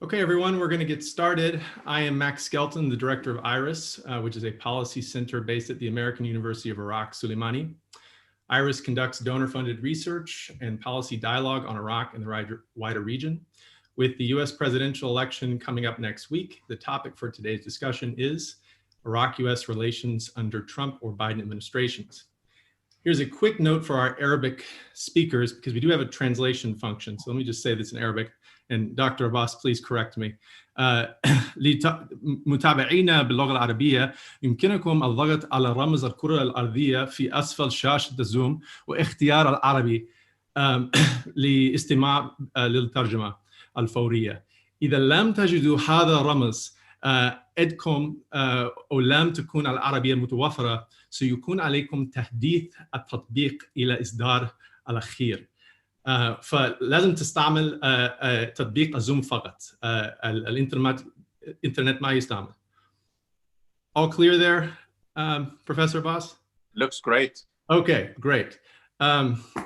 Okay, everyone, we're going to get started. I am Max Skelton, the director of IRIS, which is a policy center based at the American University of Iraq, Suleimani. IRIS conducts donor-funded research and policy dialogue on Iraq and the wider region. With the US presidential election coming up next week, the topic for today's discussion is Iraq-US relations under Trump or Biden administrations. Here's a quick note for our Arabic speakers, because we do have a translation function. So let me just say this in Arabic, and Dr. Abbas, please correct me. لمتابعينا باللغة العربية يمكنكم الضغط على رمز الكرة الأرضية في أسفل شاشة الزوم واختيار العربي لاستماع للترجمة الفورية. إذا لم تجدوا هذا الرمز عندكم أو لم تكون العربية متوفرة، سيكون عليكم تحديث التطبيق إلى إصدار الأخير. فلازم تستعمل تطبيق الزوم فقط. الإنترنت ما يستعمل. All clear there, Professor Abbas? Looks great. Okay, great.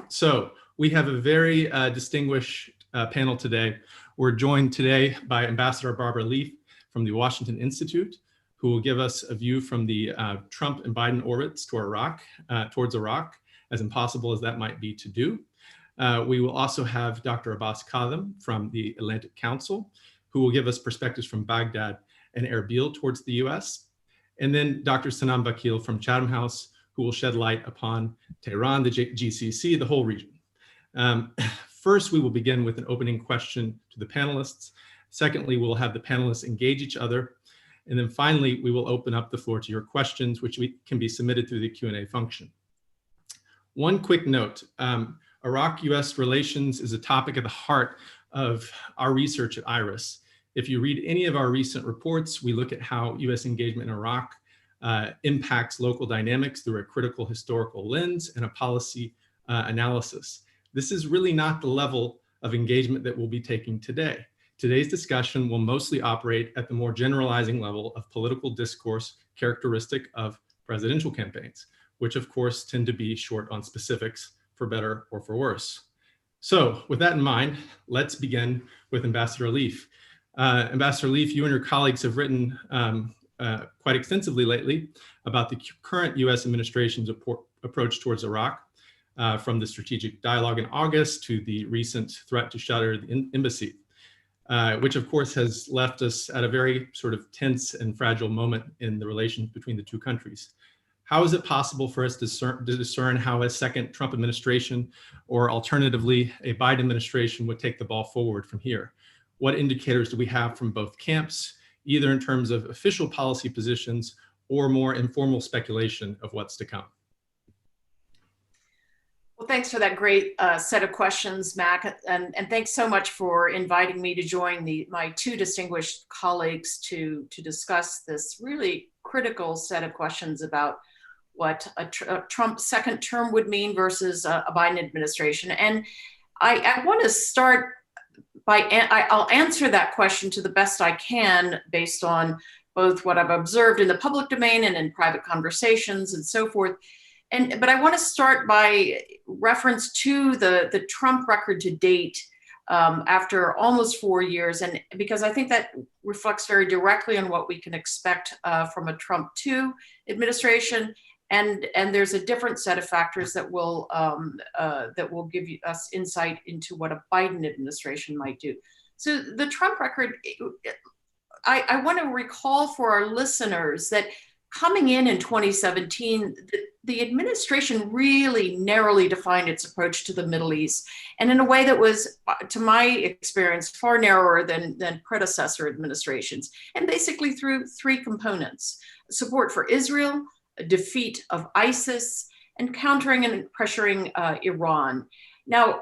So we have a very distinguished panel today. We're joined today by Ambassador Barbara Leaf from the Washington Institute, who will give us a view from the Trump and Biden orbits towards Iraq, as impossible as that might be to do. We will also have Dr. Abbas Kadhim from the Atlantic Council, who will give us perspectives from Baghdad and Erbil towards the US. And then Dr. Sanam Vakil from Chatham House, who will shed light upon Tehran, the GCC, the whole region. First, we will begin with an opening question to the panelists. Secondly, we'll have the panelists engage each other. And then finally, we will open up the floor to your questions, which can be submitted through the Q&A function. One quick note, Iraq-US relations is a topic at the heart of our research at IRIS. If you read any of our recent reports, we look at how US engagement in Iraq impacts local dynamics through a critical historical lens and a policy analysis. This is really not the level of engagement that we'll be taking today. Today's discussion will mostly operate at the more generalizing level of political discourse characteristic of presidential campaigns, which of course tend to be short on specifics, for better or for worse. So with that in mind, let's begin with Ambassador Leaf. Ambassador Leaf, you and your colleagues have written quite extensively lately about the current US administration's approach towards Iraq, from the strategic dialogue in August to the recent threat to shutter the embassy. Which of course has left us at a very sort of tense and fragile moment in the relations between the two countries. How is it possible for us to discern how a second Trump administration or alternatively a Biden administration would take the ball forward from here? What indicators do we have from both camps, either in terms of official policy positions or more informal speculation of what's to come? Well, thanks for that great set of questions, Mac, and thanks so much for inviting me to join my two distinguished colleagues to discuss this really critical set of questions about what a Trump second term would mean versus a Biden administration. And I want to start by, I'll answer that question to the best I can based on both what I've observed in the public domain and in private conversations and so forth. But I want to start by reference to the Trump record to date after almost 4 years, and because I think that reflects very directly on what we can expect from a Trump 2 administration, and there's a different set of factors that will give us insight into what a Biden administration might do. So the Trump record, I want to recall for our listeners that coming in 2017, the administration really narrowly defined its approach to the Middle East, and in a way that was, to my experience, far narrower than predecessor administrations, and basically through three components: support for Israel, a defeat of ISIS, and countering and pressuring Iran. Now,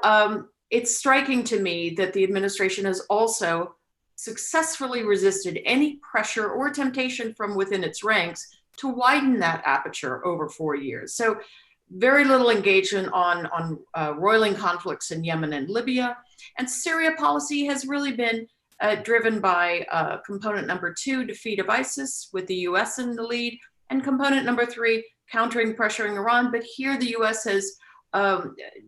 it's striking to me that the administration has also successfully resisted any pressure or temptation from within its ranks to widen that aperture over 4 years. So very little engagement on roiling conflicts in Yemen and Libya. And Syria policy has really been driven by component number 2, defeat of ISIS, with the US in the lead, and component number 3, countering, pressuring Iran. But here the US has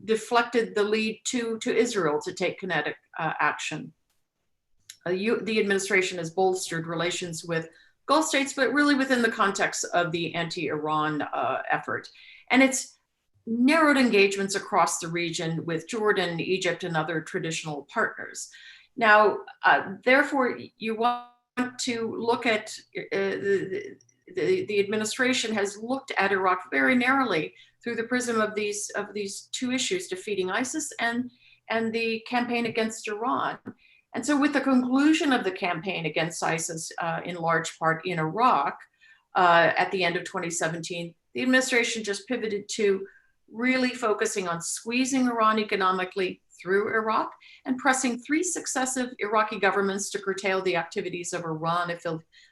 deflected the lead to Israel to take kinetic action. the administration has bolstered relations with Gulf states, but really within the context of the anti-Iran effort. And it's narrowed engagements across the region with Jordan, Egypt, and other traditional partners. Now, therefore, you want to look at the administration has looked at Iraq very narrowly through the prism of these two issues: defeating ISIS and the campaign against Iran. And so, with the conclusion of the campaign against ISIS, in large part in Iraq, at the end of 2017, the administration just pivoted to really focusing on squeezing Iran economically through Iraq and pressing 3 successive Iraqi governments to curtail the activities of Iran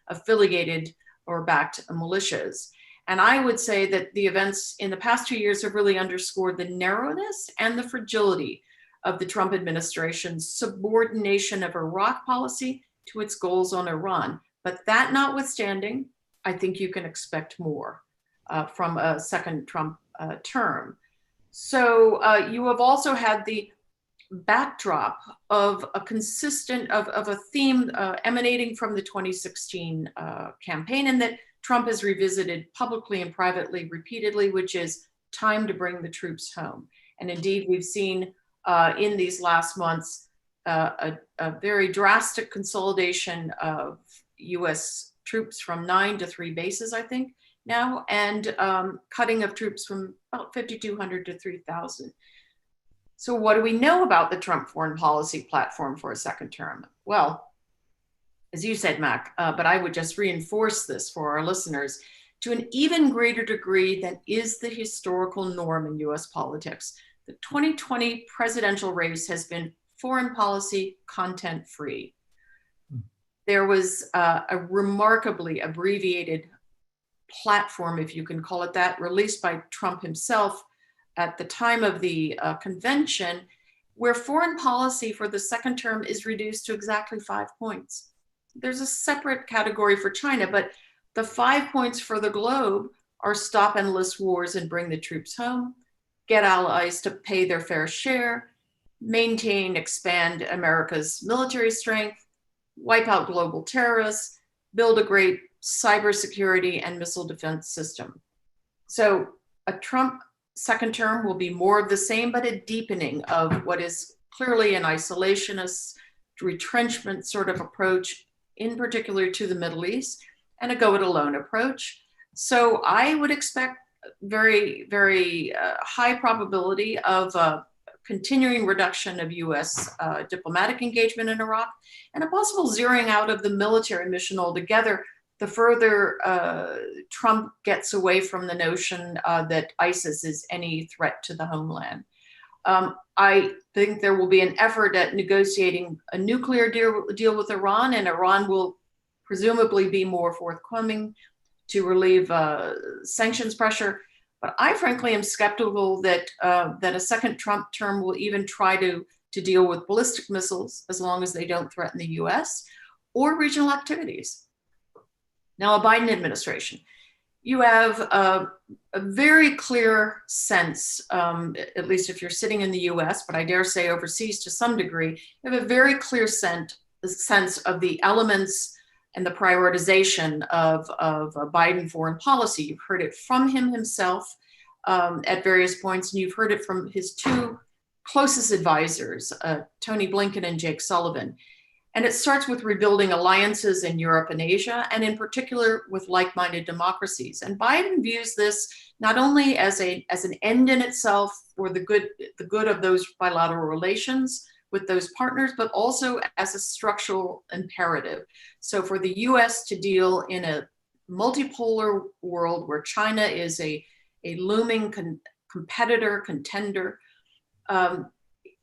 affiliated or backed militias. And I would say that the events in the past 2 years have really underscored the narrowness and the fragility of the Trump administration's subordination of Iraq policy to its goals on Iran. But that notwithstanding, I think you can expect more from a second Trump term. So you have also had the backdrop of a consistent, of a theme emanating from the 2016 campaign, and that Trump has revisited publicly and privately repeatedly, which is time to bring the troops home. And indeed, we've seen in these last months a very drastic consolidation of US troops from 9 to 3 bases, I think, now, and cutting of troops from about 5,200 to 3,000. So what do we know about the Trump foreign policy platform for a second term? Well, as you said, Mac, but I would just reinforce this for our listeners, to an even greater degree than is the historical norm in US politics. The 2020 presidential race has been foreign policy content free. There was a remarkably abbreviated platform, if you can call it that, released by Trump himself at the time of the convention, where foreign policy for the second term is reduced to exactly 5 points. There's a separate category for China, but the 5 points for the globe are stop endless wars and bring the troops home, get allies to pay their fair share, maintain, expand America's military strength, wipe out global terrorists, build a great cybersecurity and missile defense system. So a Trump second term will be more of the same, but a deepening of what is clearly an isolationist retrenchment sort of approach, in particular to the Middle East, and a go-it-alone approach. So I would expect very, very high probability of continuing reduction of US diplomatic engagement in Iraq, and a possible zeroing out of the military mission altogether the further Trump gets away from the notion that ISIS is any threat to the homeland. I think there will be an effort at negotiating a nuclear deal with Iran, and Iran will presumably be more forthcoming to relieve sanctions pressure. But I frankly am skeptical that a second Trump term will even try to deal with ballistic missiles as long as they don't threaten the US or regional activities. Now, a Biden administration, you have a very clear sense, at least if you're sitting in the US, but I dare say overseas to some degree, you have a very clear sense of the elements and the prioritization of Biden foreign policy. You've heard it from him himself at various points, and you've heard it from his 2 closest advisors, Tony Blinken and Jake Sullivan. And it starts with rebuilding alliances in Europe and Asia, and in particular with like-minded democracies. And Biden views this not only as an end in itself for the good of those bilateral relations with those partners, but also as a structural imperative. So for the US to deal in a multipolar world where China is a looming competitor, contender,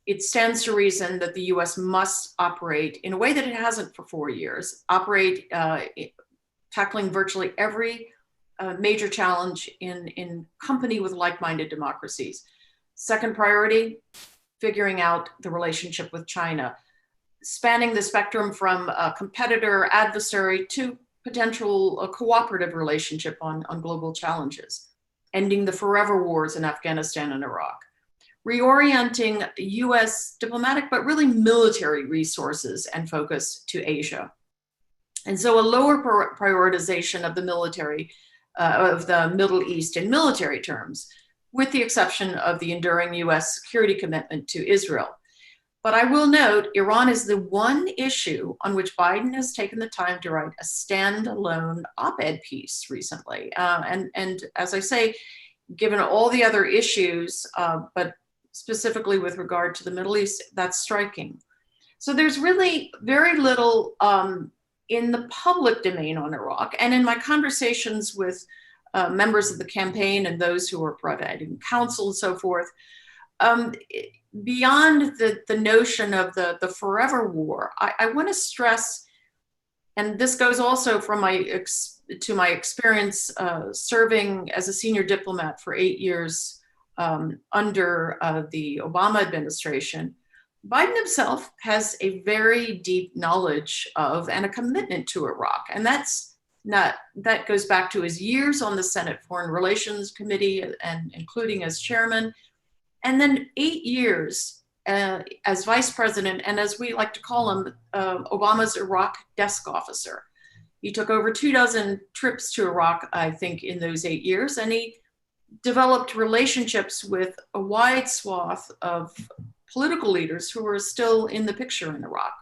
it stands to reason that the US must operate in a way that it hasn't for 4 years, operate tackling virtually every major challenge in company with like-minded democracies. Second priority, figuring out the relationship with China, spanning the spectrum from a competitor, adversary to potential cooperative relationship on global challenges, ending the forever wars in Afghanistan and Iraq. reorienting US diplomatic, but really military resources and focus to Asia. And so a lower prioritization of the military, of the Middle East in military terms, with the exception of the enduring US security commitment to Israel. But I will note, Iran is the one issue on which Biden has taken the time to write a standalone op-ed piece recently. And as I say, given all the other issues, but specifically with regard to the Middle East, that's striking. So there's really very little in the public domain on Iraq. And in my conversations with members of the campaign and those who are providing counsel and so forth, beyond the notion of the forever war, I want to stress, and this goes also from my experience serving as a senior diplomat for 8 years under the Obama administration. Biden himself has a very deep knowledge of and a commitment to Iraq, and that goes back to his years on the Senate Foreign Relations Committee, and including as chairman, and then 8 years as vice president, and as we like to call him, Obama's Iraq desk officer. He took over 24 trips to Iraq, I think, in those 8 years, and he developed relationships with a wide swath of political leaders who are still in the picture in Iraq.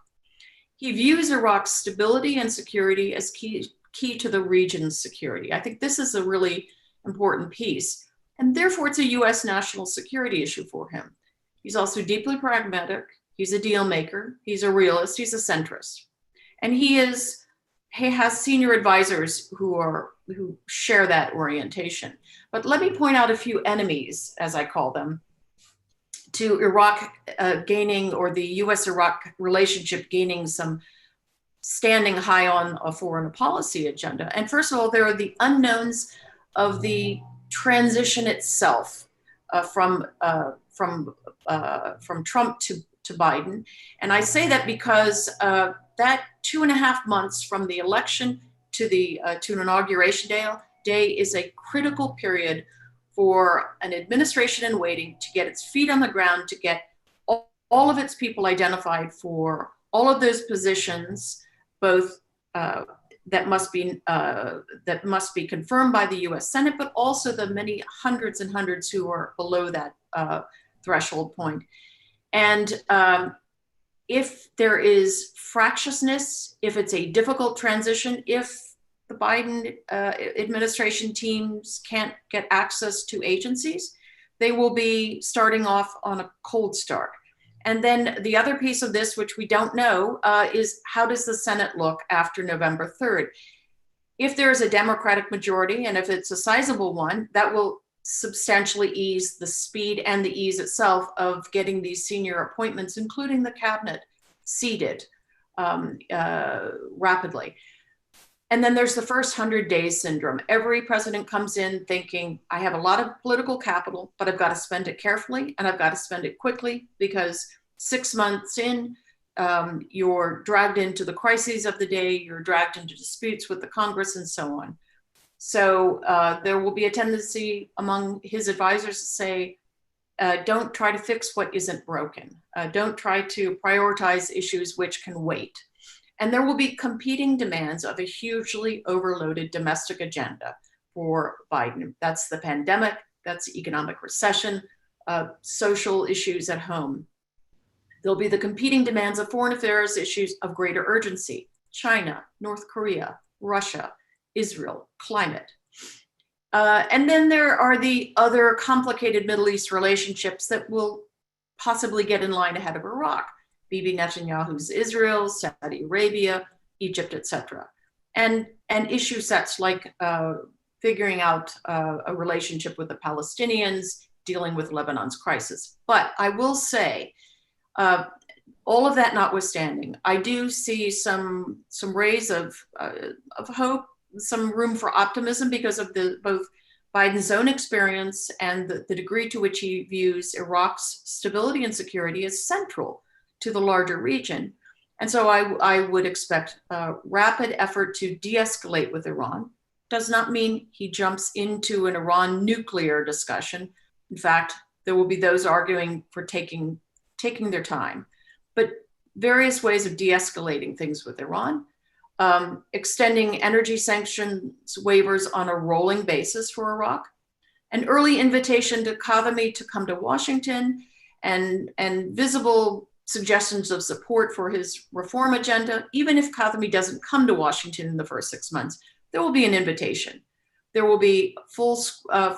He views Iraq's stability and security as key to the region's security. I think this is a really important piece, and therefore it's a US national security issue for him. He's also deeply pragmatic, he's a deal maker, he's a realist, he's a centrist. And he has senior advisors who share that orientation. But let me point out a few enemies, as I call them, to Iraq gaining, or the US-Iraq relationship gaining some standing high on a foreign policy agenda. And first of all, there are the unknowns of the transition itself from Trump to Biden. And I say that because that 2.5 months from the election to an inauguration day is a critical period for an administration in waiting to get its feet on the ground, to get all of its people identified for all of those positions, both that must be confirmed by the U.S. Senate, but also the many hundreds and hundreds who are below that threshold point. And if there is fractiousness, if it's a difficult transition, if the Biden administration teams can't get access to agencies, they will be starting off on a cold start. And then the other piece of this, which we don't know, is how does the Senate look after November 3rd? If there is a Democratic majority, and if it's a sizable one, that will substantially ease the speed and the ease itself of getting these senior appointments, including the cabinet, seated rapidly. And then there's the first 100 days syndrome. Every president comes in thinking, I have a lot of political capital, but I've got to spend it carefully and I've got to spend it quickly, because 6 months in, you're dragged into the crises of the day, you're dragged into disputes with the Congress and so on. So there will be a tendency among his advisors to say, don't try to fix what isn't broken. Don't try to prioritize issues which can wait. And there will be competing demands of a hugely overloaded domestic agenda for Biden. That's the pandemic, that's economic recession, social issues at home. There'll be the competing demands of foreign affairs issues of greater urgency: China, North Korea, Russia, Israel, climate. And then there are the other complicated Middle East relationships that will possibly get in line ahead of Iraq: Bibi Netanyahu's Israel, Saudi Arabia, Egypt, etc. And issue sets like figuring out a relationship with the Palestinians, dealing with Lebanon's crisis. But I will say, all of that notwithstanding, I do see some rays of hope, some room for optimism, because of both Biden's own experience and the degree to which he views Iraq's stability and security as central to the larger region. And so I would expect a rapid effort to de-escalate with Iran. Does not mean he jumps into an Iran nuclear discussion. In fact, There will be those arguing for taking their time. But various ways of de-escalating things with Iran, extending energy sanctions waivers on a rolling basis for Iraq, an early invitation to Kadhimi to come to Washington, and visible suggestions of support for his reform agenda. Even if Kadhimi doesn't come to Washington in the first 6 months, there will be an invitation. There will be full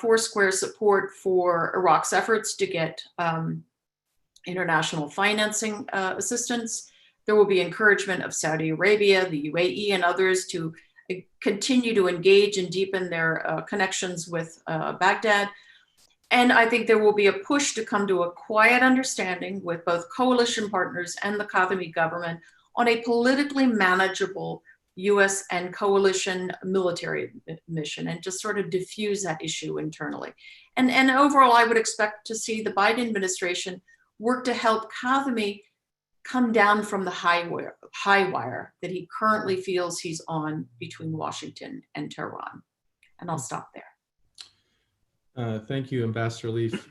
four-square support for Iraq's efforts to get international financing assistance. There will be encouragement of Saudi Arabia, the UAE, and others to continue to engage and deepen their connections with Baghdad. And I think there will be a push to come to a quiet understanding with both coalition partners and the Kadhimi government on a politically manageable US and coalition military mission, and just sort of diffuse that issue internally. And overall, I would expect to see the Biden administration work to help Kadhimi come down from the high wire that he currently feels he's on between Washington and Tehran. And I'll stop there. Thank you, Ambassador Leaf,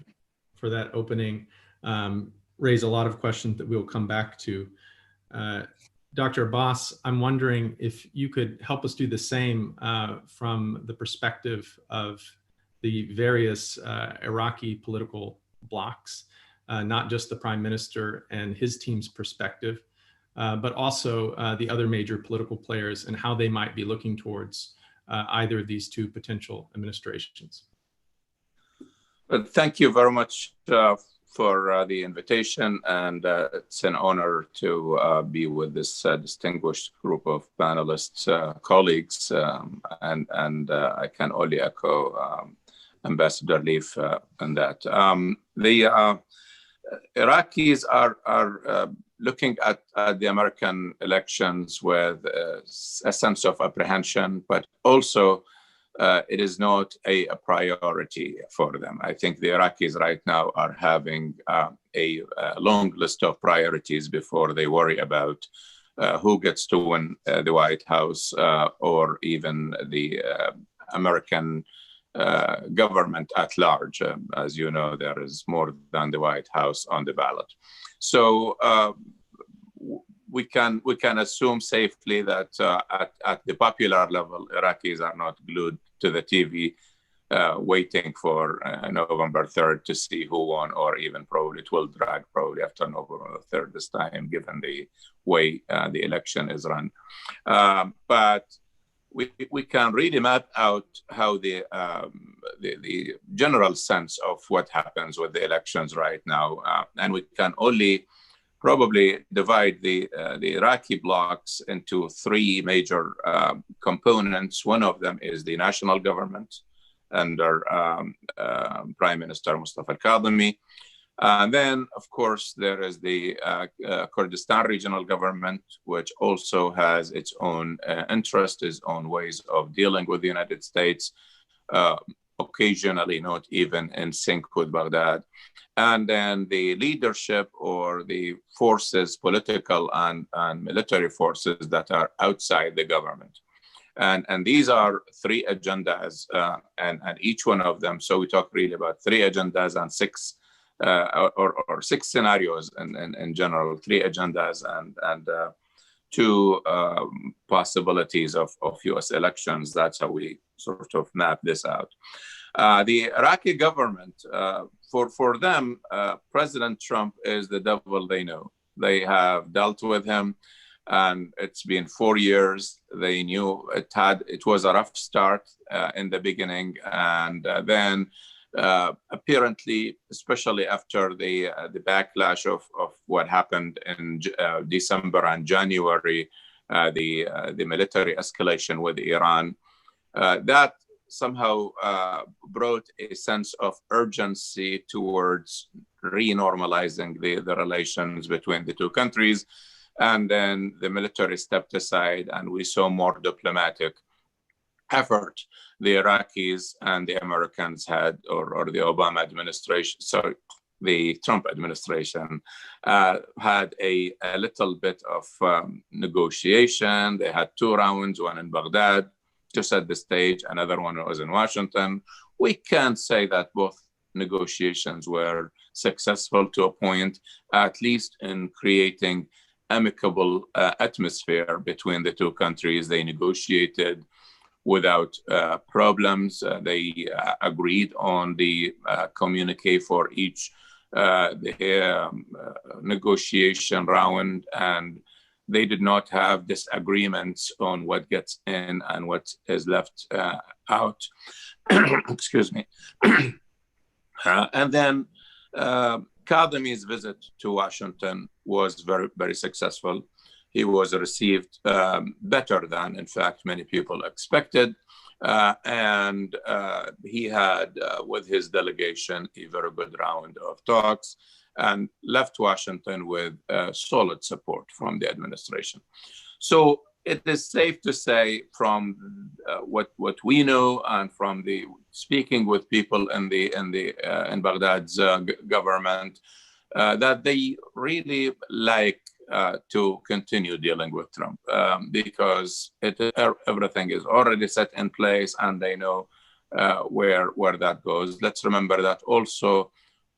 for that opening. Raise a lot of questions that we'll come back to. Dr. Abbas, I'm wondering if you could help us do the same from the perspective of the various Iraqi political blocs, not just the Prime Minister and his team's perspective, but also the other major political players and how they might be looking towards either of these two potential administrations. Well, thank you very much for the invitation, and it's an honor to be with this distinguished group of panelists, colleagues, and I can only echo Ambassador Leaf on that. The Iraqis are looking at the American elections with a sense of apprehension, but also it is not a priority for them. I think the Iraqis right now are having a long list of priorities before they worry about who gets to win the White House or even the American government at large. As you know, there is more than the White House on the ballot. So we can assume safely that at the popular level, Iraqis are not glued to the TV waiting for November 3rd to see who won, or even probably it will drag probably after November 3rd this time, given the way the election is run. But we can really map out how the general sense of what happens with the elections right now, and we can only probably divide the Iraqi blocs into three major components. One of them is the national government under Prime Minister Mustafa al-Kadhimi. And then, of course, there is the Kurdistan regional government, which also has its own interest, its own ways of dealing with the United States, occasionally not even in sync with Baghdad. And then the leadership or the forces, political and military forces that are outside the government. And these are three agendas, and each one of them, so we talk really about three agendas and six or six scenarios in general, three agendas and two possibilities of US elections. That's how we sort of map this out. The Iraqi government, for them, President Trump is the devil they know. They have dealt with him, and it's been 4 years. They knew it was a rough start in the beginning, and then apparently, especially after the backlash of what happened in December and January, the military escalation with Iran, that somehow brought a sense of urgency towards renormalizing the relations between the two countries. And then the military stepped aside, and we saw more diplomatic effort. The Iraqis and the Americans had, or the Obama administration, sorry, the Trump administration had a little bit of negotiation. They had two rounds, one in Baghdad to set the stage, another one was in Washington. We can say that both negotiations were successful to a point, at least in creating amicable atmosphere between the two countries. They negotiated without problems. They agreed on the communique for each negotiation round, and they did not have disagreements on what gets in and what is left out. Excuse me. And then Kadhimi's visit to Washington was very, very successful. He was received better than, in fact, many people expected. And he had, with his delegation, a very good round of talks and left Washington with solid support from the administration. So it is safe to say, from what we know and from the speaking with people in Baghdad's government, that they really like to continue dealing with Trump because everything is already set in place, and they know where that goes. Let's remember that also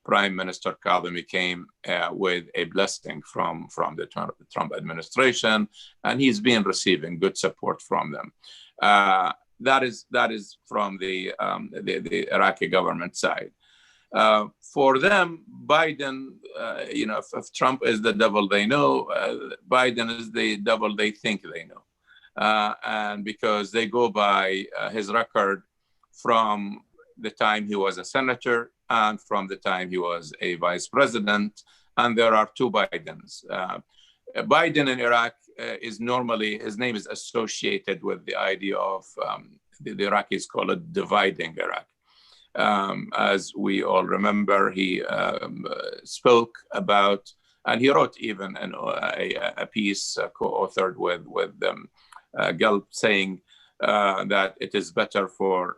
Prime Minister Kadhimi came with a blessing from the Trump administration, and he's been receiving good support from them. That is from the Iraqi government side. For them, Biden, if Trump is the devil they know, Biden is the devil they think they know. And because they go by his record from the time he was a senator and from the time he was a vice president, and there are two Bidens. Biden in Iraq is normally, his name is associated with the idea of, the Iraqis call it dividing Iraq. As we all remember, he spoke about, and he wrote even a piece co-authored with Gelb, saying that it is better for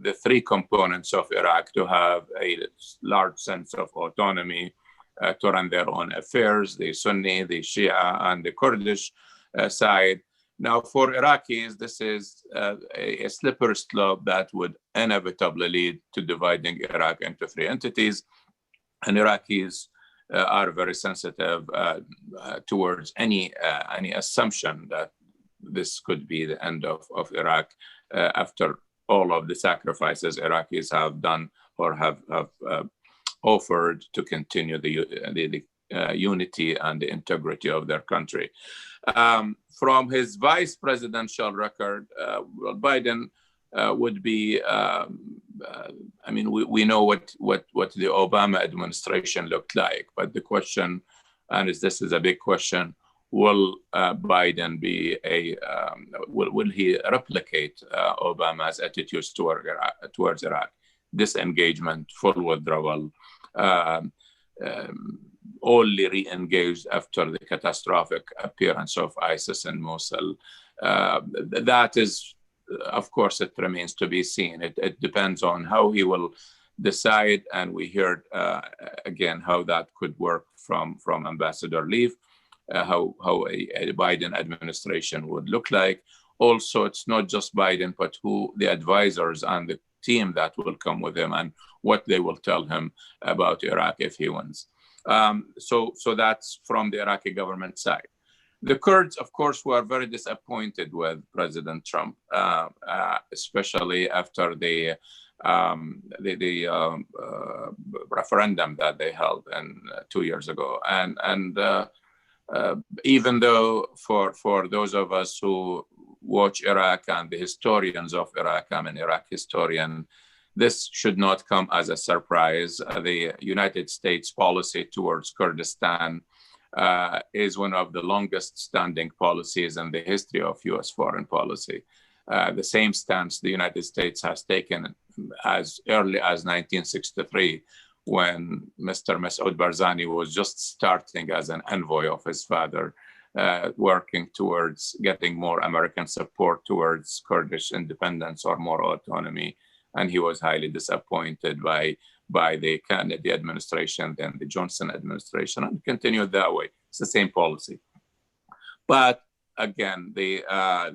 the three components of Iraq to have a large sense of autonomy to run their own affairs, the Sunni, the Shia, and the Kurdish side. Now, for Iraqis, this is a slippery slope that would inevitably lead to dividing Iraq into three entities. And Iraqis are very sensitive towards any assumption that this could be the end of Iraq after all of the sacrifices Iraqis have done or have offered to continue the unity and the integrity of their country. From his vice presidential record, Biden would be, we know what the Obama administration looked like, but the question, and this is a big question, will Biden be will he replicate Obama's attitudes towards Iraq? Disengagement, full withdrawal, only re-engaged after the catastrophic appearance of ISIS in Mosul. That is, of course, it remains to be seen. It depends on how he will decide, and we heard again how that could work from Ambassador Leaf, how a Biden administration would look like. Also, it's not just Biden, but who the advisors and the team that will come with him and what they will tell him about Iraq if he wins. So that's from the Iraqi government side. The Kurds, of course, were very disappointed with President Trump, especially after the referendum that they held 2 years ago. And even though for those of us who watch Iraq and the historians of Iraq, I'm an Iraq historian, this should not come as a surprise. The United States policy towards Kurdistan is one of the longest standing policies in the history of US foreign policy. The same stance the United States has taken as early as 1963, when Mr. Masoud Barzani was just starting as an envoy of his father, working towards getting more American support towards Kurdish independence or more autonomy. And he was highly disappointed by the Kennedy administration, then the Johnson administration, and continued that way. It's the same policy. But again, I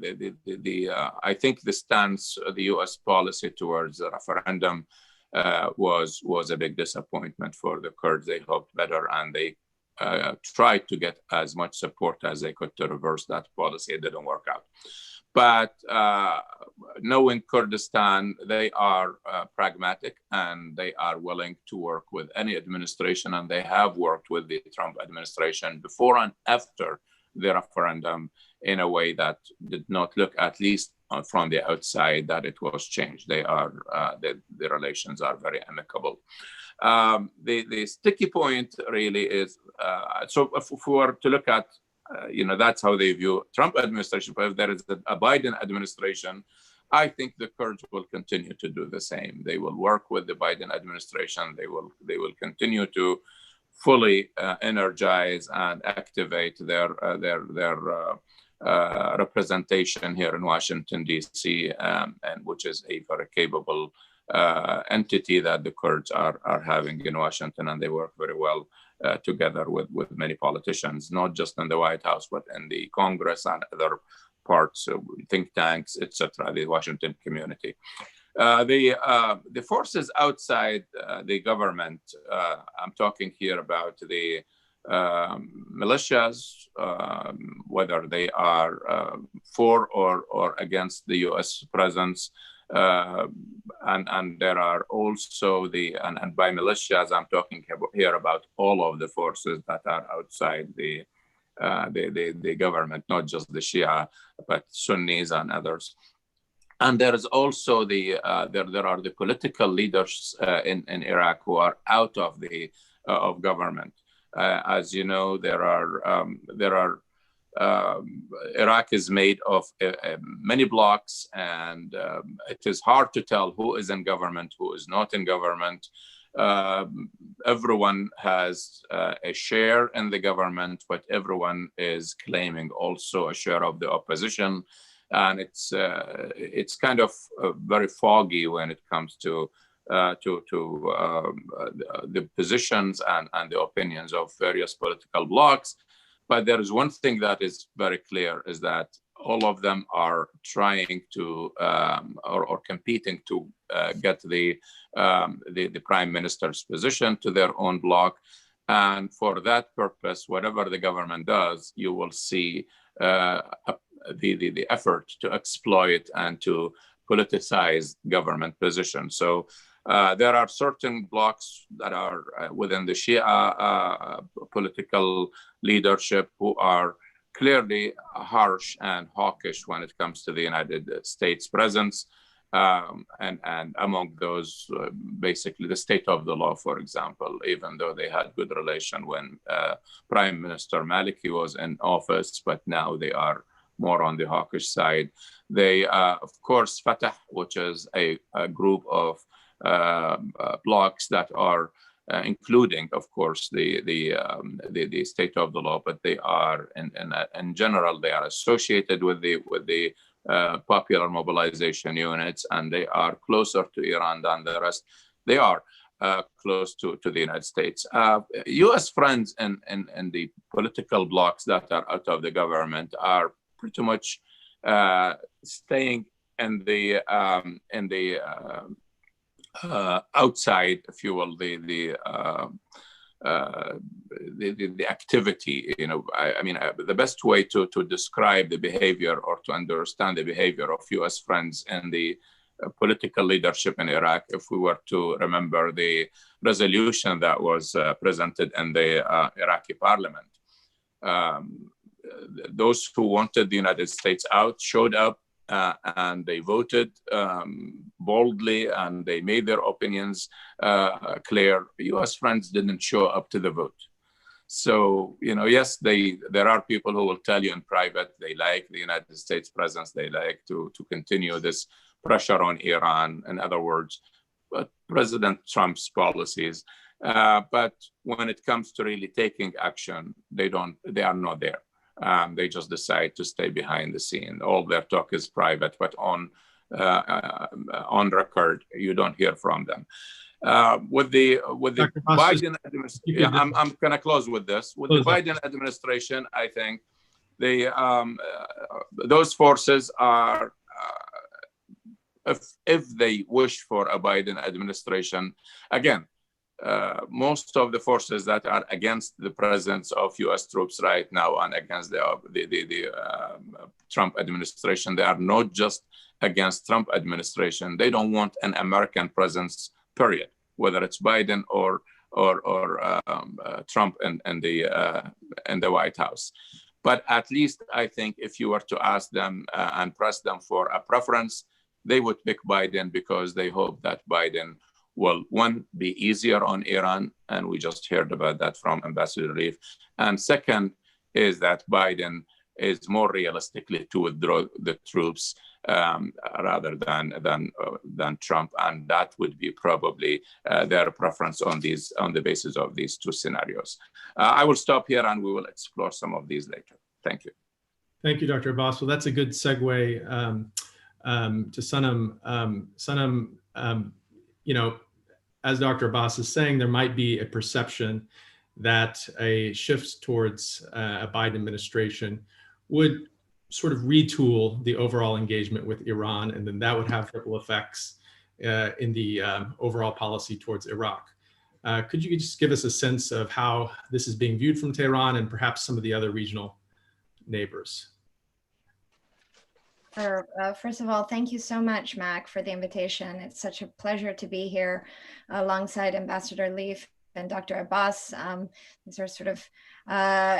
think the stance of the U.S. policy towards the referendum was a big disappointment for the Kurds. They hoped better, and they tried to get as much support as they could to reverse that policy. It didn't work out. But knowing Kurdistan, they are pragmatic, and they are willing to work with any administration, and they have worked with the Trump administration before and after the referendum in a way that did not look, at least from the outside, that it was changed. They are the relations are very amicable. The sticky point really is, so if we were to look at, that's how they view Trump administration. But if there is a Biden administration, I think the Kurds will continue to do the same. They will work with the Biden administration. They will continue to fully energize and activate their representation here in Washington, D.C., and which is a very capable entity that the Kurds are having in Washington, and they work very well together with many politicians, not just in the White House, but in the Congress and other parts, think tanks, etc., the Washington community. The forces outside the government, I'm talking here about the militias, whether they are for or against the U.S. presence. And there are also and by militias, I'm talking here about all of the forces that are outside the government, not just the Shia, but Sunnis and others. And there is also there are the political leaders in Iraq who are out of the of government. As you know, Iraq is made of many blocks, and it is hard to tell who is in government, who is not in government. Everyone has a share in the government, but everyone is claiming also a share of the opposition. And it's kind of very foggy when it comes to the positions and the opinions of various political blocs. But there is one thing that is very clear, is that all of them are trying to or competing to get the prime minister's position to their own bloc. And for that purpose, whatever the government does, you will see the effort to exploit and to politicize government positions. So there are certain blocs that are within the Shia political leadership who are clearly harsh and hawkish when it comes to the United States presence. And among those, basically the state of the law, for example, even though they had good relation when Prime Minister Maliki was in office, but now they are more on the hawkish side. They, of course, Fatah, which is a group of blocs that are including, of course, the state of the law, but they are in general they are associated with the popular mobilization units, and they are closer to Iran than the rest. They are close to the United States. U.S. friends in the political blocs that are out of the government are pretty much staying in the outside, if you will, the activity. I mean, the best way to describe the behavior or to understand the behavior of U.S. friends and the political leadership in Iraq, if we were to remember the resolution that was presented in the Iraqi parliament. Those who wanted the United States out showed up and they voted boldly, and they made their opinions clear. U.S. friends didn't show up to the vote. So, yes, there are people who will tell you in private they like the United States presence, they like to continue this pressure on Iran, in other words, but President Trump's policies. But when it comes to really taking action, they are not there. They just decide to stay behind the scene. All their talk is private, but on record, you don't hear from them. With the Biden administration, I'm going to close with this. With the Biden administration, I think those forces are if they wish for a Biden administration, again, most of the forces that are against the presence of U.S. troops right now and against the Trump administration, they are not just against Trump administration. They don't want an American presence, period, whether it's Biden or Trump in the White House. But at least I think if you were to ask them and press them for a preference, they would pick Biden because they hope that Biden will, one, be easier on Iran, and we just heard about that from Ambassador Leaf. And second is that Biden is more realistically to withdraw the troops rather than Trump, and that would be probably their preference on the basis of these two scenarios. I will stop here, and we will explore some of these later. Thank you. Thank you, Dr. Abbas. Well, that's a good segue to Sanam. Sanam, as Dr. Abbas is saying, there might be a perception that a shift towards a Biden administration would sort of retool the overall engagement with Iran, and then that would have ripple effects in the overall policy towards Iraq. Could you just give us a sense of how this is being viewed from Tehran and perhaps some of the other regional neighbors? Sure. First of all, thank you so much, Mac, for the invitation. It's such a pleasure to be here alongside Ambassador Leaf and Dr. Abbas. These are sort of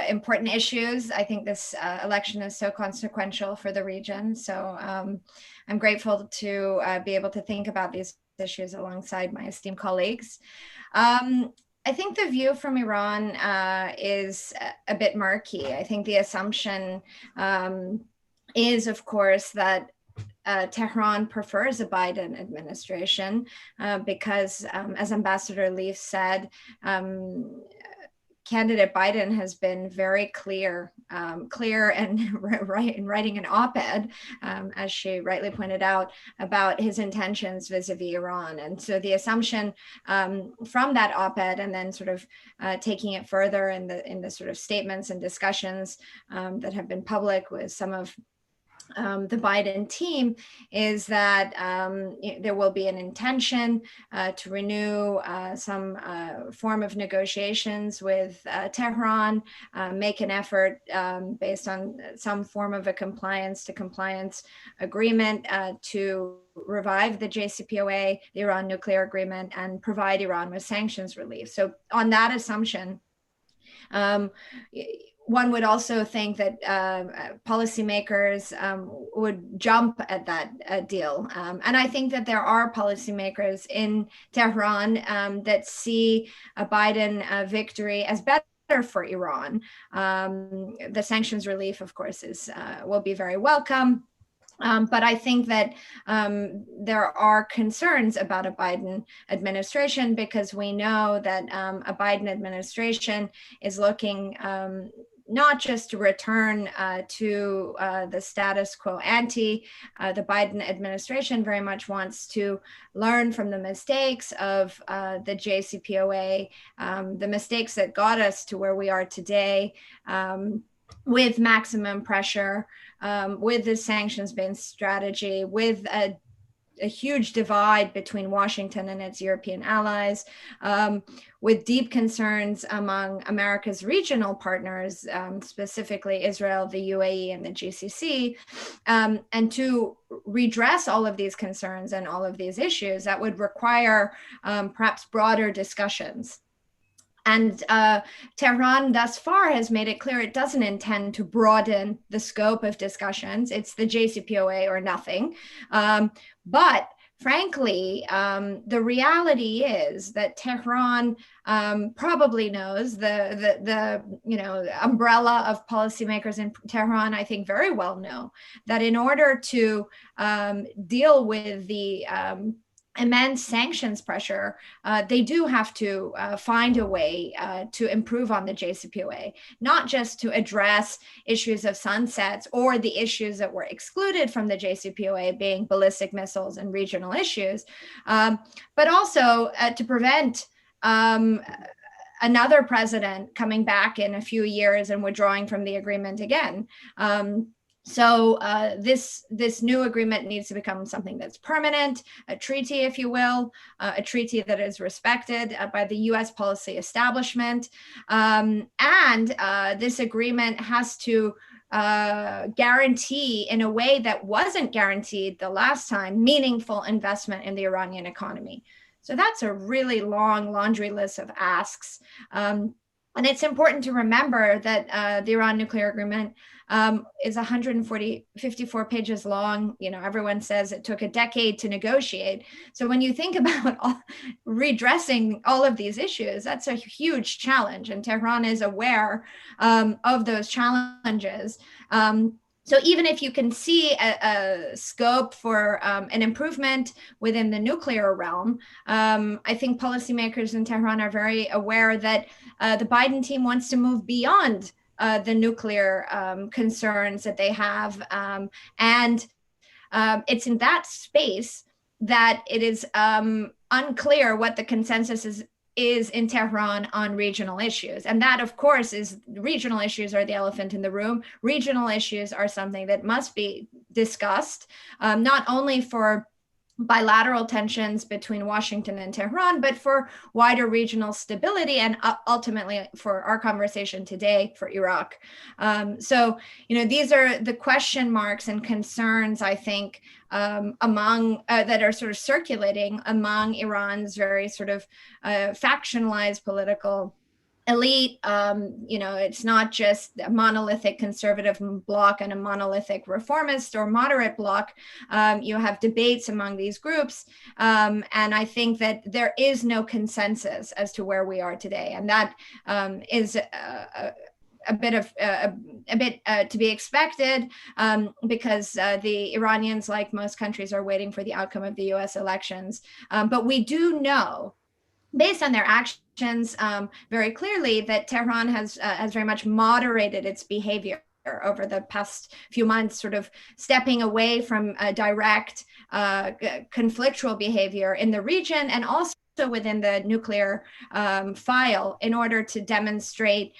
important issues. I think this election is so consequential for the region. So I'm grateful to be able to think about these issues alongside my esteemed colleagues. I think the view from Iran is a bit murky. I think the assumption is, of course, that Tehran prefers a Biden administration because, as Ambassador Leaf said, candidate Biden has been very clear and in writing an op-ed, as she rightly pointed out, about his intentions vis-a-vis Iran. And so the assumption from that op-ed, and then sort of taking it further in the sort of statements and discussions that have been public with some of the Biden team, is that there will be an intention to renew some form of negotiations with Tehran, make an effort based on some form of a compliance agreement to revive the JCPOA, the Iran nuclear agreement, and provide Iran with sanctions relief. So on that assumption, one would also think that policymakers would jump at that deal. And I think that there are policymakers in Tehran that see a Biden victory as better for Iran. The sanctions relief, of course, will be very welcome. But I think that there are concerns about a Biden administration, because we know that a Biden administration is looking not just to return to the status quo ante. The Biden administration very much wants to learn from the mistakes of the JCPOA, the mistakes that got us to where we are today, with maximum pressure, with the sanctions-based strategy, with a huge divide between Washington and its European allies, with deep concerns among America's regional partners, specifically Israel, the UAE, and the GCC. And to redress all of these concerns and all of these issues, that would require perhaps broader discussions. And Tehran thus far has made it clear it doesn't intend to broaden the scope of discussions. It's the JCPOA or nothing. But frankly, the reality is that Tehran probably knows, the umbrella of policymakers in Tehran, I think, very well know that in order to deal with the immense sanctions pressure, they do have to find a way to improve on the JCPOA, not just to address issues of sunsets or the issues that were excluded from the JCPOA, being ballistic missiles and regional issues, but also to prevent another president coming back in a few years and withdrawing from the agreement again. So this new agreement needs to become something that's permanent, a treaty, if you will, a treaty that is respected by the U.S. policy establishment. And this agreement has to guarantee, in a way that wasn't guaranteed the last time, meaningful investment in the Iranian economy. So that's a really long laundry list of asks. And it's important to remember that the Iran nuclear agreement is 54 pages long. You know, everyone says it took a decade to negotiate. So when you think about redressing all of these issues, that's a huge challenge. And Tehran is aware of those challenges. So even if you can see a scope for an improvement within the nuclear realm, I think policymakers in Tehran are very aware that the Biden team wants to move beyond the nuclear concerns that they have. And it's in that space that it is unclear what the consensus is in Tehran on regional issues. And that, of course, is regional issues are the elephant in the room. Regional issues are something that must be discussed, not only for bilateral tensions between Washington and Tehran, but for wider regional stability and ultimately for our conversation today for Iraq. So, you know, these are the question marks and concerns, I think, among that are sort of circulating among Iran's very sort of factionalized political elite. You know, it's not just a monolithic conservative bloc and a monolithic reformist or moderate bloc. You have debates among these groups. And I think that there is no consensus as to where we are today. And that is a bit to be expected, because the Iranians, like most countries, are waiting for the outcome of the US elections. But we do know, based on their actions, very clearly that Tehran has very much moderated its behavior over the past few months, sort of stepping away from direct conflictual behavior in the region and also within the nuclear file, in order to demonstrate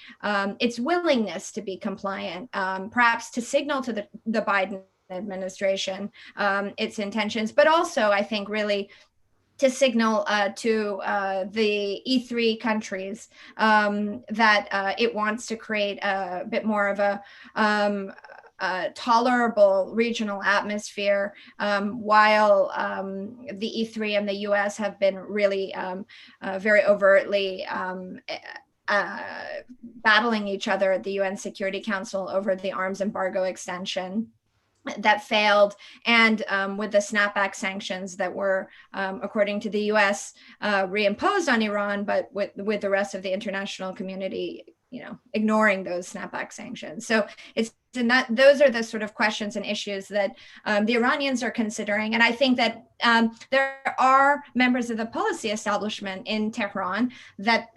its willingness to be compliant, perhaps to signal to the Biden administration its intentions, but also, I think, really to signal to the E3 countries that it wants to create a bit more of a tolerable regional atmosphere, while the E3 and the US have been really very overtly battling each other at the UN Security Council over the arms embargo extension that failed, and with the snapback sanctions that were, according to the US, reimposed on Iran, but with the rest of the international community, you know, ignoring those snapback sanctions. So it's those are the sort of questions and issues that the Iranians are considering. And I think that there are members of the policy establishment in Tehran that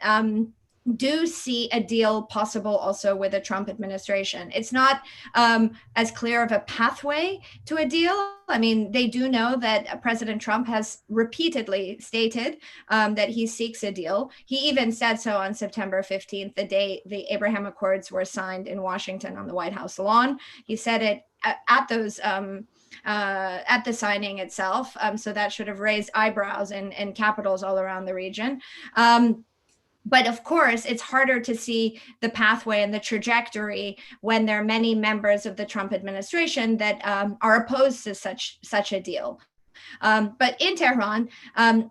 do see a deal possible also with the Trump administration. It's not as clear of a pathway to a deal. I mean, they do know that President Trump has repeatedly stated that he seeks a deal. He even said so on September 15th, the day the Abraham Accords were signed in Washington on the White House lawn. He said it at those at the signing itself. So that should have raised eyebrows in capitals all around the region. But of course, it's harder to see the pathway and the trajectory when there are many members of the Trump administration that are opposed to such a deal. But in Tehran,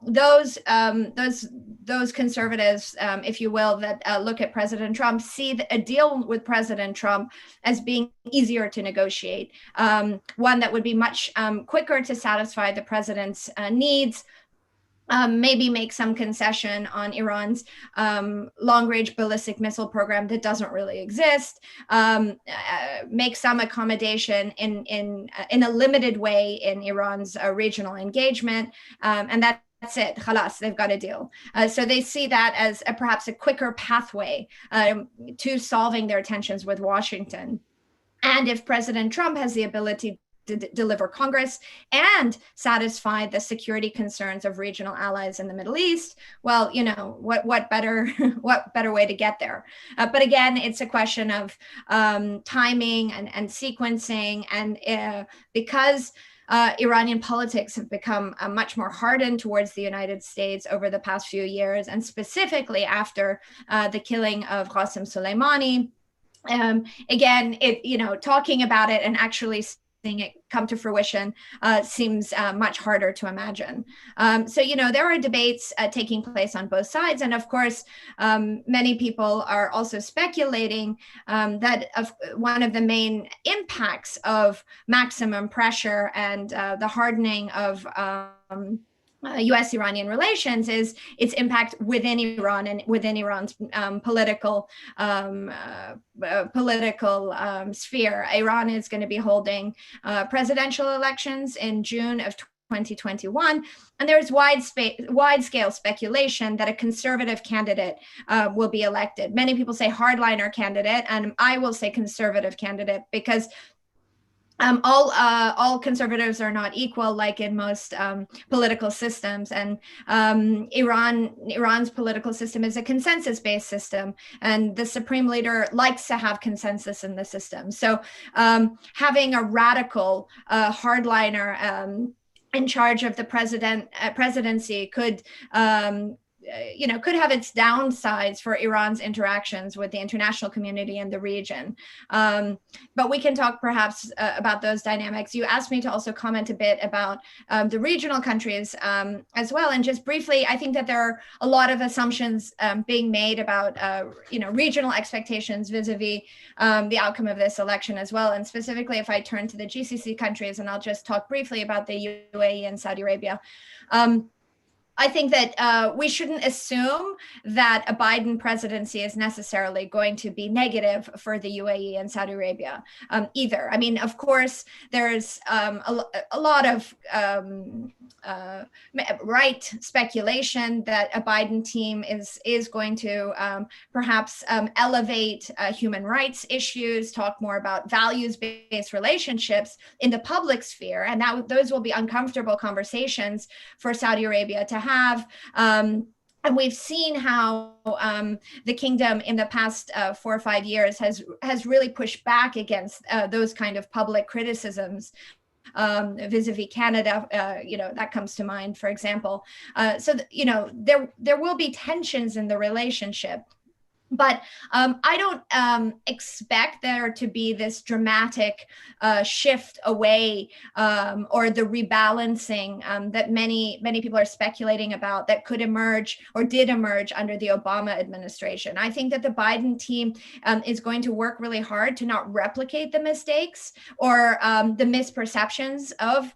those conservatives, if you will, that look at President Trump, see a deal with President Trump as being easier to negotiate, one that would be much quicker to satisfy the president's needs. Maybe make some concession on Iran's long-range ballistic missile program that doesn't really exist. Make some accommodation in a limited way in Iran's regional engagement, and that's it. Khalas, they've got a deal. So they see that as perhaps a quicker pathway to solving their tensions with Washington. And if President Trump has the ability deliver Congress and satisfy the security concerns of regional allies in the Middle East, well, what better what better way to get there? But again, it's a question of timing and sequencing, and because Iranian politics have become much more hardened towards the United States over the past few years, and specifically after the killing of Qasem Soleimani. Again, talking about it and actually seeing it come to fruition seems much harder to imagine. So, there are debates taking place on both sides. And of course, many people are also speculating that one of the main impacts of maximum pressure and the hardening of U.S.-Iranian relations is its impact within Iran and within Iran's political sphere. Iran is going to be holding presidential elections in June of 2021, and there's wide-scale speculation that a conservative candidate will be elected. Many people say hardliner candidate, and I will say conservative candidate, because all conservatives are not equal, like in most political systems, and Iran's political system is a consensus-based system, and the supreme leader likes to have consensus in the system. So having a radical hardliner in charge of the presidency could have its downsides for Iran's interactions with the international community and the region. But we can talk perhaps about those dynamics. You asked me to also comment a bit about the regional countries as well. And just briefly, I think that there are a lot of assumptions being made about regional expectations vis-a-vis the outcome of this election as well. And specifically, if I turn to the GCC countries, and I'll just talk briefly about the UAE and Saudi Arabia. I think that we shouldn't assume that a Biden presidency is necessarily going to be negative for the UAE and Saudi Arabia either. I mean, of course, there's a lot of right speculation that a Biden team is going to perhaps elevate human rights issues, talk more about values-based relationships in the public sphere, and those will be uncomfortable conversations for Saudi Arabia to have. And we've seen how the kingdom in the past 4 or 5 years has really pushed back against those kind of public criticisms vis-a-vis Canada, that comes to mind, for example. So there will be tensions in the relationship. But I don't expect there to be this dramatic shift away or the rebalancing that many people are speculating about that could emerge or did emerge under the Obama administration. I think that the Biden team is going to work really hard to not replicate the mistakes or the misperceptions of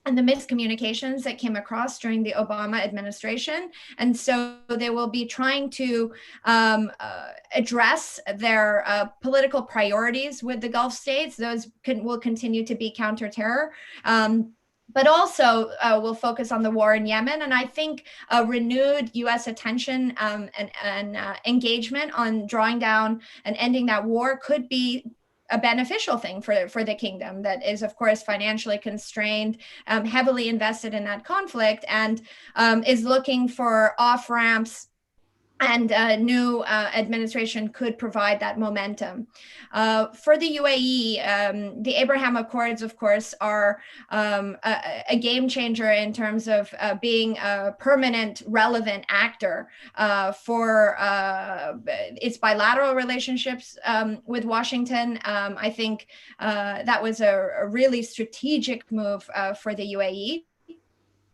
and the miscommunications that came across during the Obama administration. And so they will be trying to address their political priorities with the Gulf states. Those will continue to be counterterror. But also will focus on the war in Yemen. And I think a renewed U.S. attention and engagement on drawing down and ending that war could be a beneficial thing for the kingdom that is, of course, financially constrained, heavily invested in that conflict, and is looking for off-ramps, and a new administration could provide that momentum. For the UAE, the Abraham Accords, of course, are a game changer in terms of being a permanent, relevant actor for its bilateral relationships with Washington. I think that was a really strategic move for the UAE.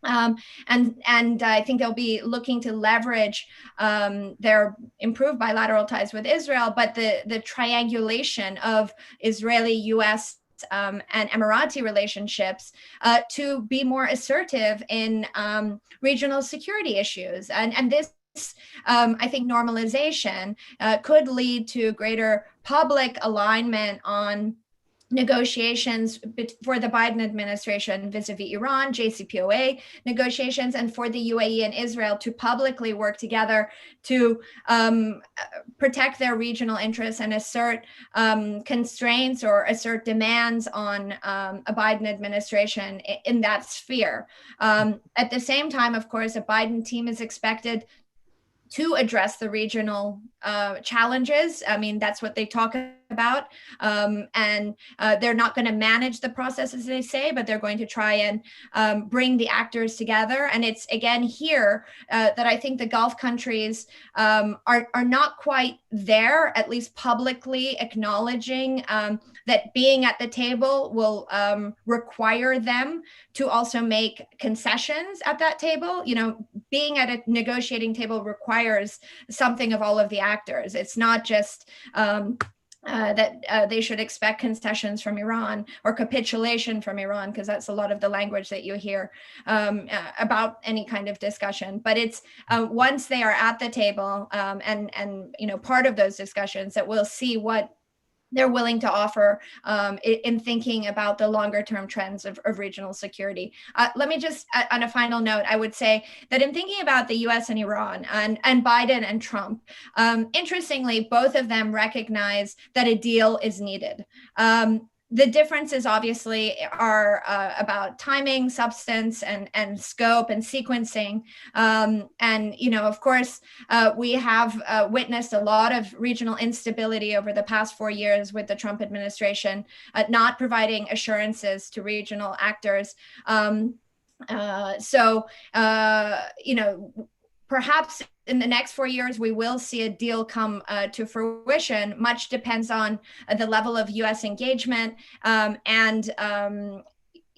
And I think they'll be looking to leverage their improved bilateral ties with Israel, but the triangulation of Israeli, U.S., and Emirati relationships to be more assertive in regional security issues. And this, I think, normalization could lead to greater public alignment on negotiations for the Biden administration vis-a-vis Iran, JCPOA negotiations, and for the UAE and Israel to publicly work together to protect their regional interests and assert constraints or assert demands on a Biden administration in that sphere. At the same time, of course, a Biden team is expected to address the regional challenges. I mean, that's what they talk about. And they're not going to manage the process, as they say, but they're going to try and bring the actors together. And it's, again, here that I think the Gulf countries are not quite there, at least publicly acknowledging that being at the table will require them to also make concessions at that table. You know, being at a negotiating table requires something of all of the actors. It's not just that they should expect concessions from Iran or capitulation from Iran, because that's a lot of the language that you hear about any kind of discussion. But it's once they are at the table and you know, part of those discussions, that we'll see what they're willing to offer in thinking about the longer term trends of regional security. Let me just, on a final note, I would say that in thinking about the US and Iran and Biden and Trump, interestingly, both of them recognize that a deal is needed. The differences obviously are about timing, substance, and scope and sequencing. And, you know, of course, we have witnessed a lot of regional instability over the past 4 years with the Trump administration not providing assurances to regional actors. You know, perhaps in the next 4 years, we will see a deal come to fruition. Much depends on the level of U.S. engagement and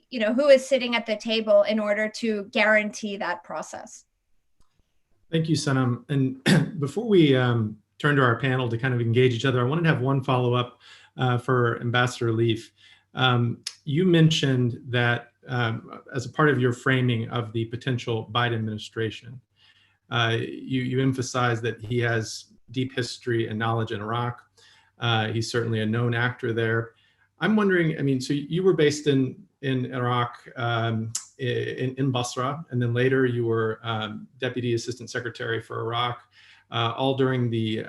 you know, who is sitting at the table in order to guarantee that process. Thank you, Sanam. And before we turn to our panel to kind of engage each other, I wanted to have one follow-up for Ambassador Leaf. You mentioned that as a part of your framing of the potential Biden administration, you emphasize that he has deep history and knowledge in Iraq. He's certainly a known actor there. I'm wondering, I mean, so you were based in Iraq, in Basra, and then later you were Deputy Assistant Secretary for Iraq, all during the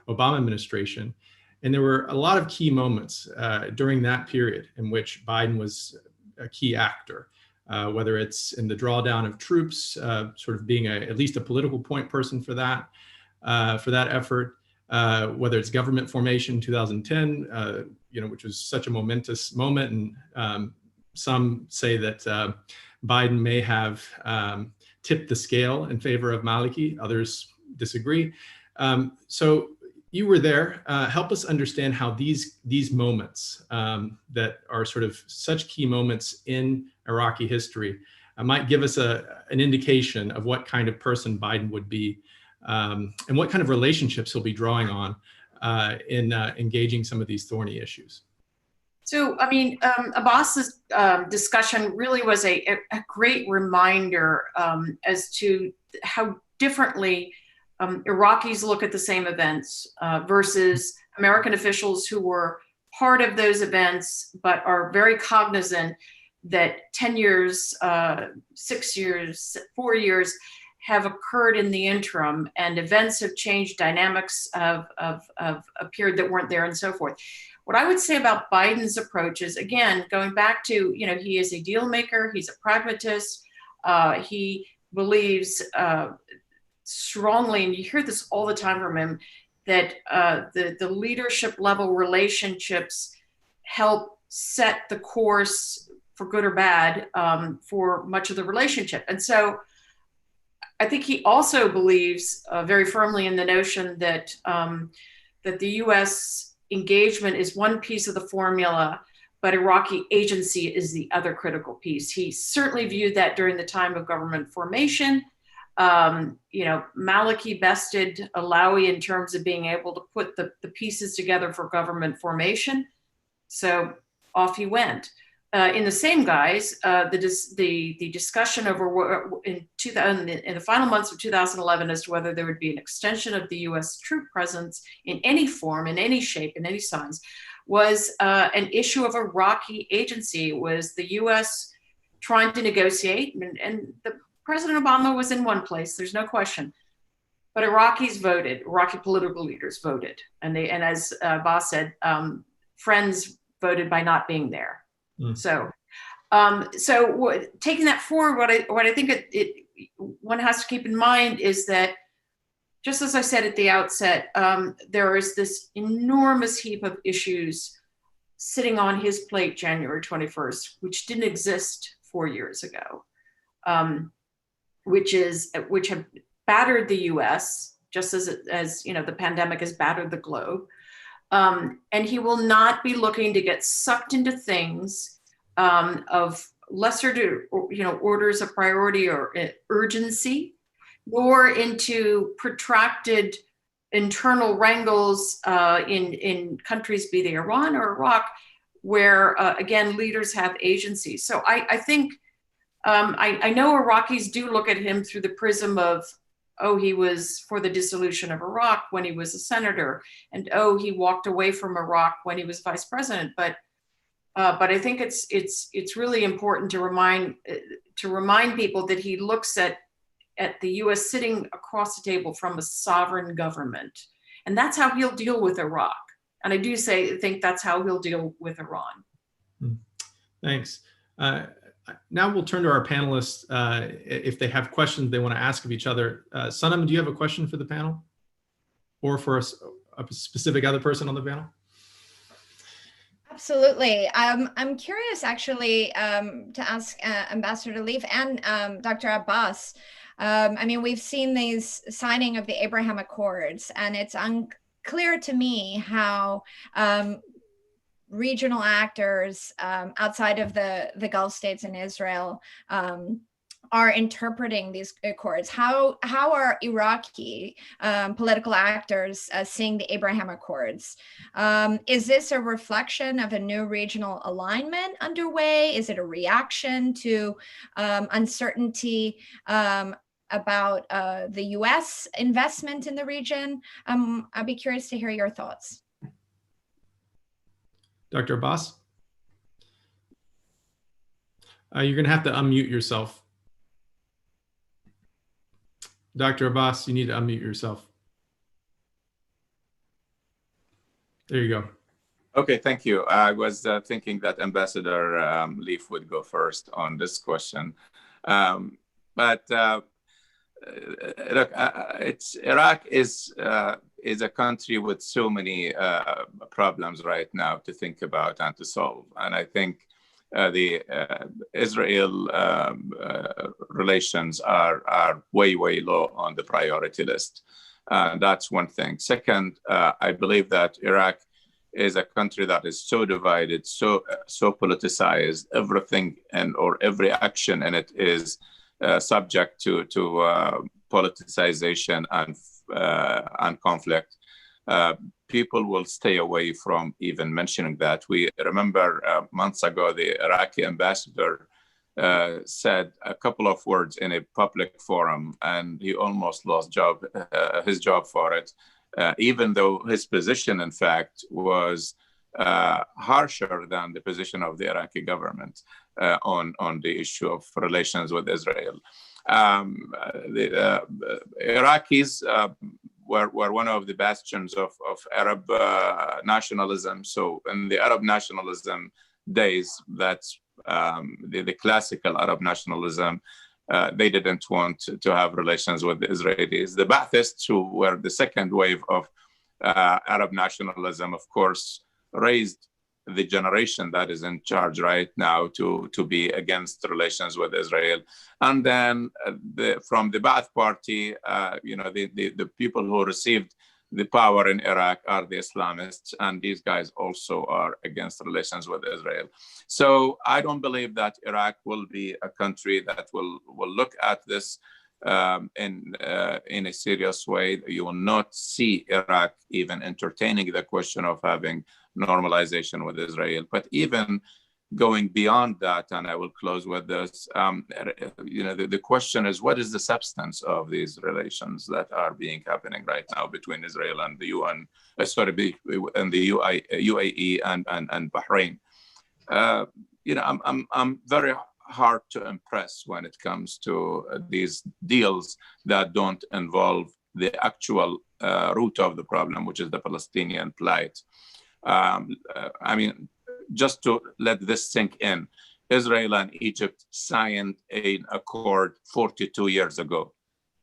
Obama administration. And there were a lot of key moments during that period in which Biden was a key actor. Whether it's in the drawdown of troops, sort of being at least a political point person for that effort, whether it's government formation in 2010, you know, which was such a momentous moment, and some say that Biden may have tipped the scale in favor of Maliki. Others disagree. So you were there. Help us understand how these moments that are sort of such key moments in Iraqi history might give us an indication of what kind of person Biden would be and what kind of relationships he'll be drawing on in engaging some of these thorny issues. So, I mean, Abbas's discussion really was a great reminder as to how differently Iraqis look at the same events versus American officials who were part of those events, but are very cognizant that 10 years, 6 years, 4 years have occurred in the interim, and events have changed, dynamics have appeared that weren't there, and so forth. What I would say about Biden's approach is, again, going back to, you know, he is a deal maker, he's a pragmatist, he believes strongly, and you hear this all the time from him, that the leadership level relationships help set the course, for good or bad, for much of the relationship. And so I think he also believes very firmly in the notion that that the U.S. engagement is one piece of the formula, but Iraqi agency is the other critical piece. He certainly viewed that during the time of government formation. You know, Maliki bested Alawi in terms of being able to put the pieces together for government formation. So off he went. In the same guise, the discussion over in the final months of 2011 as to whether there would be an extension of the U.S. troop presence in any form, in any shape, in any size, was an issue of Iraqi agency. Was the U.S. trying to negotiate, and President Obama was in one place, there's no question. But Iraqis voted, Iraqi political leaders voted. And as Abbas said, friends voted by not being there. Mm. So taking that forward, what I think one has to keep in mind is that, just as I said at the outset, there is this enormous heap of issues sitting on his plate January 21st, which didn't exist 4 years ago, which have battered the U.S. just as you know, the pandemic has battered the globe, and he will not be looking to get sucked into things of lesser orders of priority or urgency, nor into protracted internal wrangles in countries, be they Iran or Iraq, where again leaders have agency. So I think I know Iraqis do look at him through the prism of, oh, he was for the dissolution of Iraq when he was a senator, and oh, he walked away from Iraq when he was vice president. But I think it's really important to remind people that he looks at the U.S. sitting across the table from a sovereign government, and that's how he'll deal with Iraq. And I do think that's how he'll deal with Iran. Thanks. Now we'll turn to our panelists if they have questions they want to ask of each other. Sanam, do you have a question for the panel, or for a specific other person on the panel? Absolutely. I'm curious, actually, to ask Ambassador Leaf and Dr. Abbas. I mean, we've seen these signing of the Abraham Accords, and it's unclear to me how regional actors outside of the Gulf states and Israel are interpreting these accords. How are Iraqi political actors seeing the Abraham Accords? Is this a reflection of a new regional alignment underway? Is it a reaction to uncertainty about the US investment in the region? I'd be curious to hear your thoughts. Dr. Abbas? You're going to have to unmute yourself. Dr. Abbas, you need to unmute yourself. There you go. Okay, thank you. I was thinking that Ambassador Leaf would go first on this question. But look, Iraq is a country with so many problems right now to think about and to solve. And I think the Israel relations are way, way low on the priority list. That's one thing. Second, I believe that Iraq is a country that is so divided, so politicized. Everything or every action in it is subject to politicization and conflict. People will stay away from even mentioning that. We remember months ago, the Iraqi ambassador said a couple of words in a public forum, and he almost lost his job for it, even though his position, in fact, was harsher than the position of the Iraqi government on the issue of relations with Israel. The Iraqis were one of the bastions of Arab nationalism. So in the Arab nationalism days, that's the classical Arab nationalism, they didn't want to have relations with the Israelis. The Baathists, who were the second wave of Arab nationalism, of course, raised the generation that is in charge right now to be against relations with Israel. And then from the Ba'ath Party, the people who received the power in Iraq are the Islamists, and these guys also are against relations with Israel. So I don't believe that Iraq will be a country that will look at this in a serious way. You will not see Iraq even entertaining the question of having normalization with Israel. But even going beyond that, and I will close with this, the question is, what is the substance of these relations that are happening right now between Israel and the UN, and the UAE and Bahrain? I'm very hard to impress when it comes to these deals that don't involve the actual root of the problem, which is the Palestinian plight. Just to let this sink in, Israel and Egypt signed an accord 42 years ago.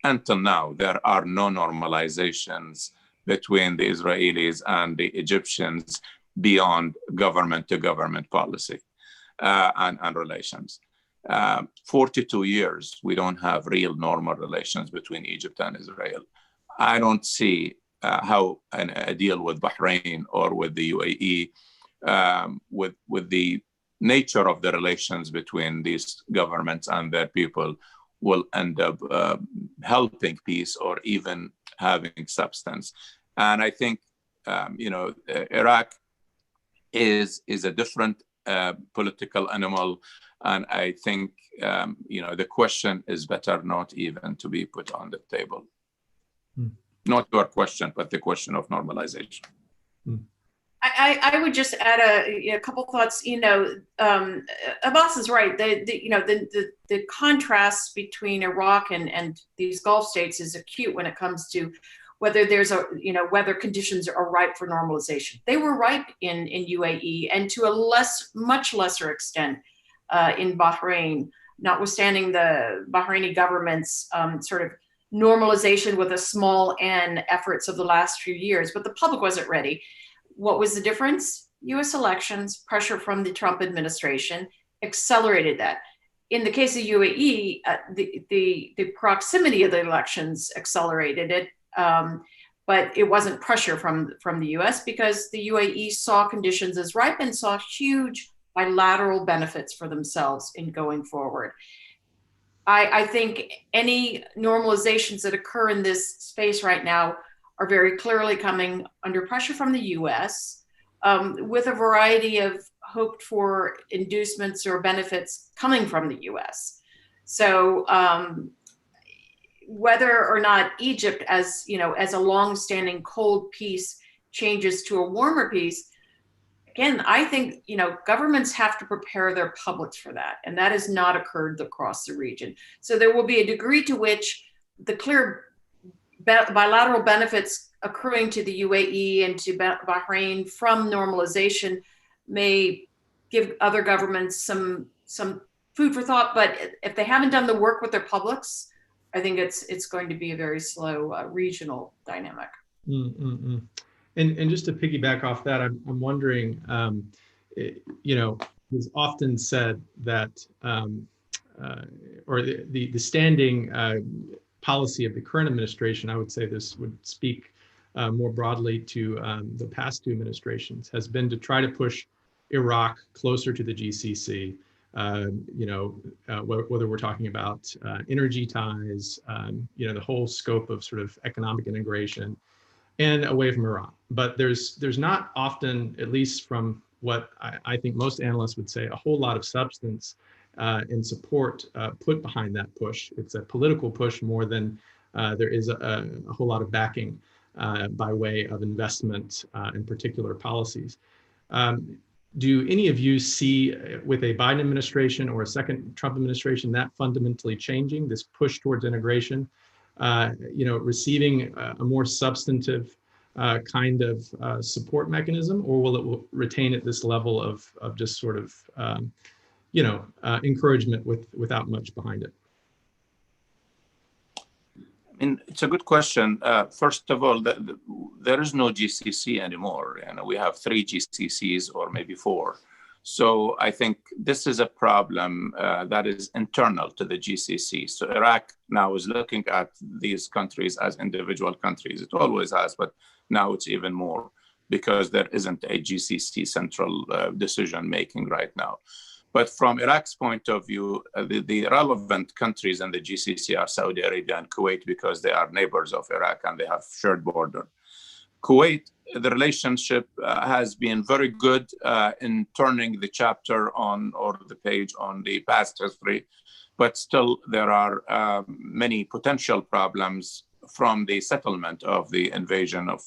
Until now, there are no normalizations between the Israelis and the Egyptians beyond government-to-government policy and relations. 42 years, we don't have real normal relations between Egypt and Israel. I don't see how a deal with Bahrain or with the UAE, with the nature of the relations between these governments and their people, will end up helping peace or even having substance. And I think, Iraq is a different political animal. And I think, the question is better not even to be put on the table. Not your question, but the question of normalization. I would just add a couple thoughts. Abbas is right. The contrast between Iraq and these Gulf states is acute when it comes to whether whether conditions are ripe for normalization. They were ripe in UAE, and to a much lesser extent in Bahrain, notwithstanding the Bahraini government's sort of normalization with a small n efforts of the last few years, but the public wasn't ready. What was the difference? US elections, pressure from the Trump administration accelerated that. In the case of UAE, the proximity of the elections accelerated it, but it wasn't pressure from the US because the UAE saw conditions as ripe and saw huge bilateral benefits for themselves in going forward. I think any normalizations that occur in this space right now are very clearly coming under pressure from the US, with a variety of hoped for inducements or benefits coming from the US. So whether or not Egypt, as a long-standing cold peace changes to a warmer peace, again, I think, governments have to prepare their publics for that. And that has not occurred across the region. So there will be a degree to which the clear bilateral benefits accruing to the UAE and to Bahrain from normalization may give other governments some food for thought. But if they haven't done the work with their publics, I think it's going to be a very slow regional dynamic. And just to piggyback off that, I'm wondering, it's often said that, or the standing policy of the current administration, I would say this would speak more broadly to the past two administrations, has been to try to push Iraq closer to the GCC, whether we're talking about energy ties, the whole scope of sort of economic integration, and away from Iran. But there's not often, at least from what I think most analysts would say, a whole lot of substance and support put behind that push. It's a political push more than there is a whole lot of backing by way of investment in particular policies. Do any of you see with a Biden administration or a second Trump administration that fundamentally changing, this push towards integration, receiving a more substantive kind of support mechanism, or will it retain at this level of just sort of, encouragement without much behind it? It's a good question. First of all, there is no GCC anymore. We have 3 GCCs or maybe 4. So I think this is a problem that is internal to the GCC. So Iraq now is looking at these countries as individual countries. It always has, but now it's even more because there isn't a GCC central decision-making right now. But from Iraq's point of view, the relevant countries in the GCC are Saudi Arabia and Kuwait because they are neighbors of Iraq and they have shared border. Kuwait, the relationship has been very good in turning the chapter on or the page on the past history, but still there are many potential problems from the settlement of the invasion of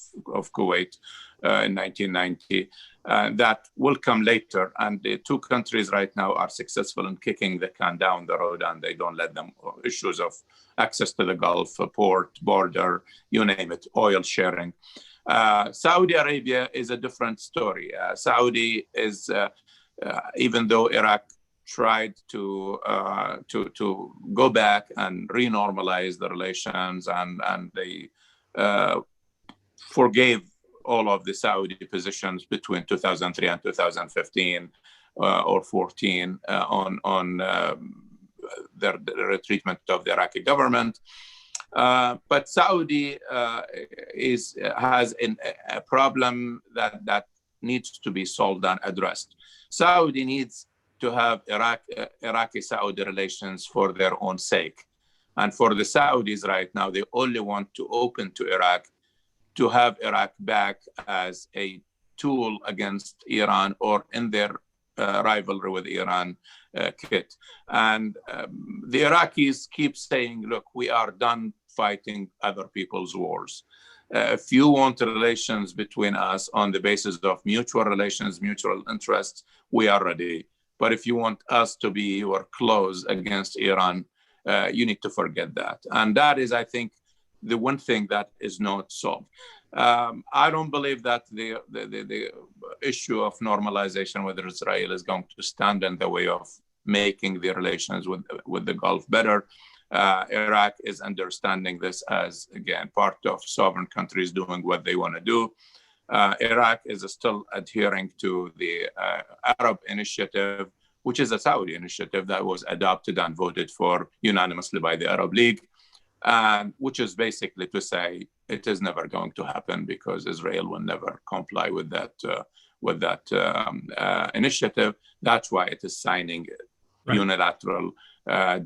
Kuwait in 1990 that will come later. And the two countries right now are successful in kicking the can down the road, and they don't let them. Issues of access to the Gulf, port, border, you name it, oil sharing. Saudi Arabia is a different story. Saudi is, even though Iraq tried to go back and renormalize the relations, and they forgave all of the Saudi positions between 2003 and 2015 or 14 on their treatment of the Iraqi government. But Saudi has a problem that needs to be solved and addressed. Saudi needs to have Iraqi-Saudi relations for their own sake. And for the Saudis right now, they only want to open to Iraq to have Iraq back as a tool against Iran or in their rivalry with Iran kit. And the Iraqis keep saying, look, we are done fighting other people's wars. If you want relations between us on the basis of mutual relations, mutual interests, we are ready. But if you want us to be your close against Iran, you need to forget that. And that is, I think, the one thing that is not solved. I don't believe that the issue of normalization with Israel is going to stand in the way of making the relations with the Gulf better. Iraq is understanding this as, again, part of sovereign countries doing what they want to do. Iraq is still adhering to the Arab Initiative, which is a Saudi initiative that was adopted and voted for unanimously by the Arab League, which is basically to say it is never going to happen because Israel will never comply with that initiative. That's why it is signing unilateral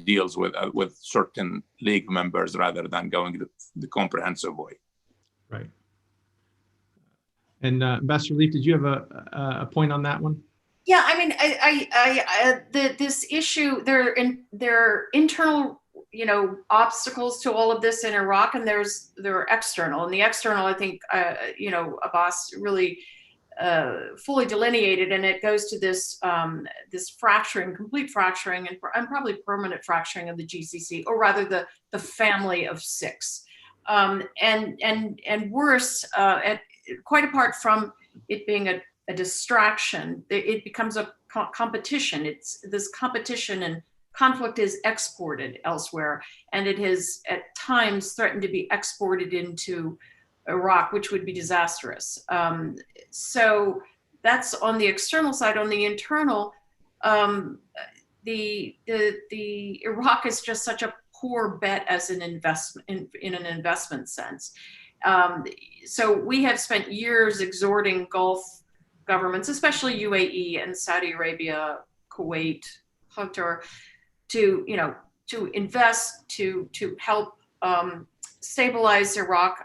deals with certain league members rather than going the comprehensive way. Right. And Ambassador Leaf, did you have a point on that one? Yeah, I mean, this issue, there are internal, obstacles to all of this in Iraq, and there are external. And the external, I think, Abbas really fully delineated, and it goes to this this fracturing, complete fracturing, and probably permanent fracturing of the GCC, or rather the family of six, and worse, quite apart from it being a distraction, it becomes a competition. It's this competition and conflict is exported elsewhere, and it has at times threatened to be exported into Iraq, which would be disastrous. So that's on the external side. On the internal, the Iraq is just such a poor bet as an investment in an investment sense. So we have spent years exhorting Gulf governments, especially UAE and Saudi Arabia, Kuwait, Qatar, to invest, to help stabilize Iraq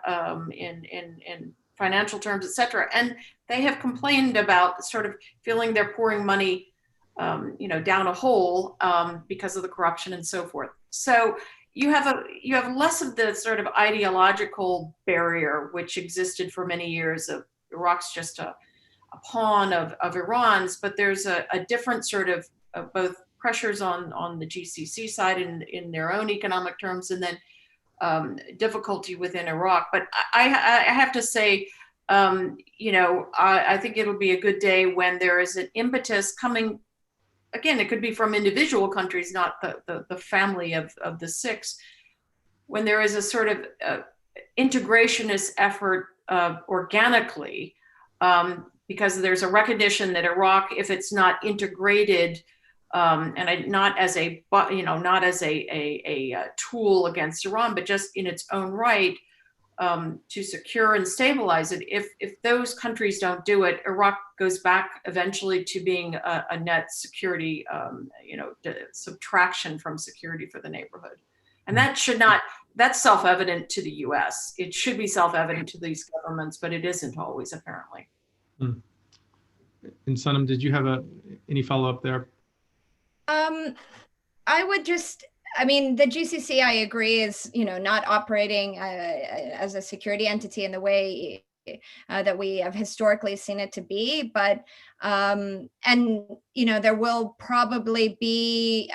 in financial terms, et cetera. And they have complained about sort of feeling they're pouring money, down a hole because of the corruption and so forth. So you have less of the sort of ideological barrier which existed for many years of Iraq's just a pawn of Iran's, but there's a different sort of both pressures on the GCC side in their own economic terms, and then difficulty within Iraq. But I have to say, I think it'll be a good day when there is an impetus coming. Again, it could be from individual countries, not the family of the six, when there is a sort of integrationist effort organically, because there's a recognition that Iraq, if it's not integrated, and not as a tool against Iran, but just in its own right, to secure and stabilize it. If those countries don't do it, Iraq goes back eventually to being a net security, subtraction from security for the neighborhood. And that should not, that's self-evident to the US. It should be self-evident to these governments, but it isn't always, apparently. And Sanam, did you have any follow-up there? I would just, I mean, the GCC, I agree, is, not operating as a security entity in the way that we have historically seen it to be. But, and, there will probably be,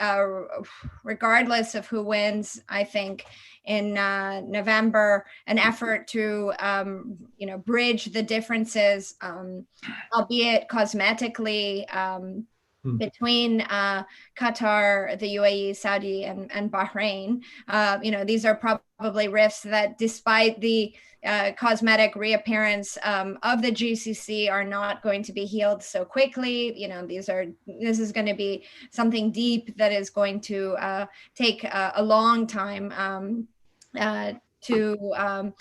regardless of who wins, I think, in November, an effort to, bridge the differences, albeit cosmetically, between Qatar, the UAE, Saudi, and Bahrain. These are probably rifts that, despite the cosmetic reappearance of the GCC, are not going to be healed so quickly. This is going to be something deep that is going to take a long time to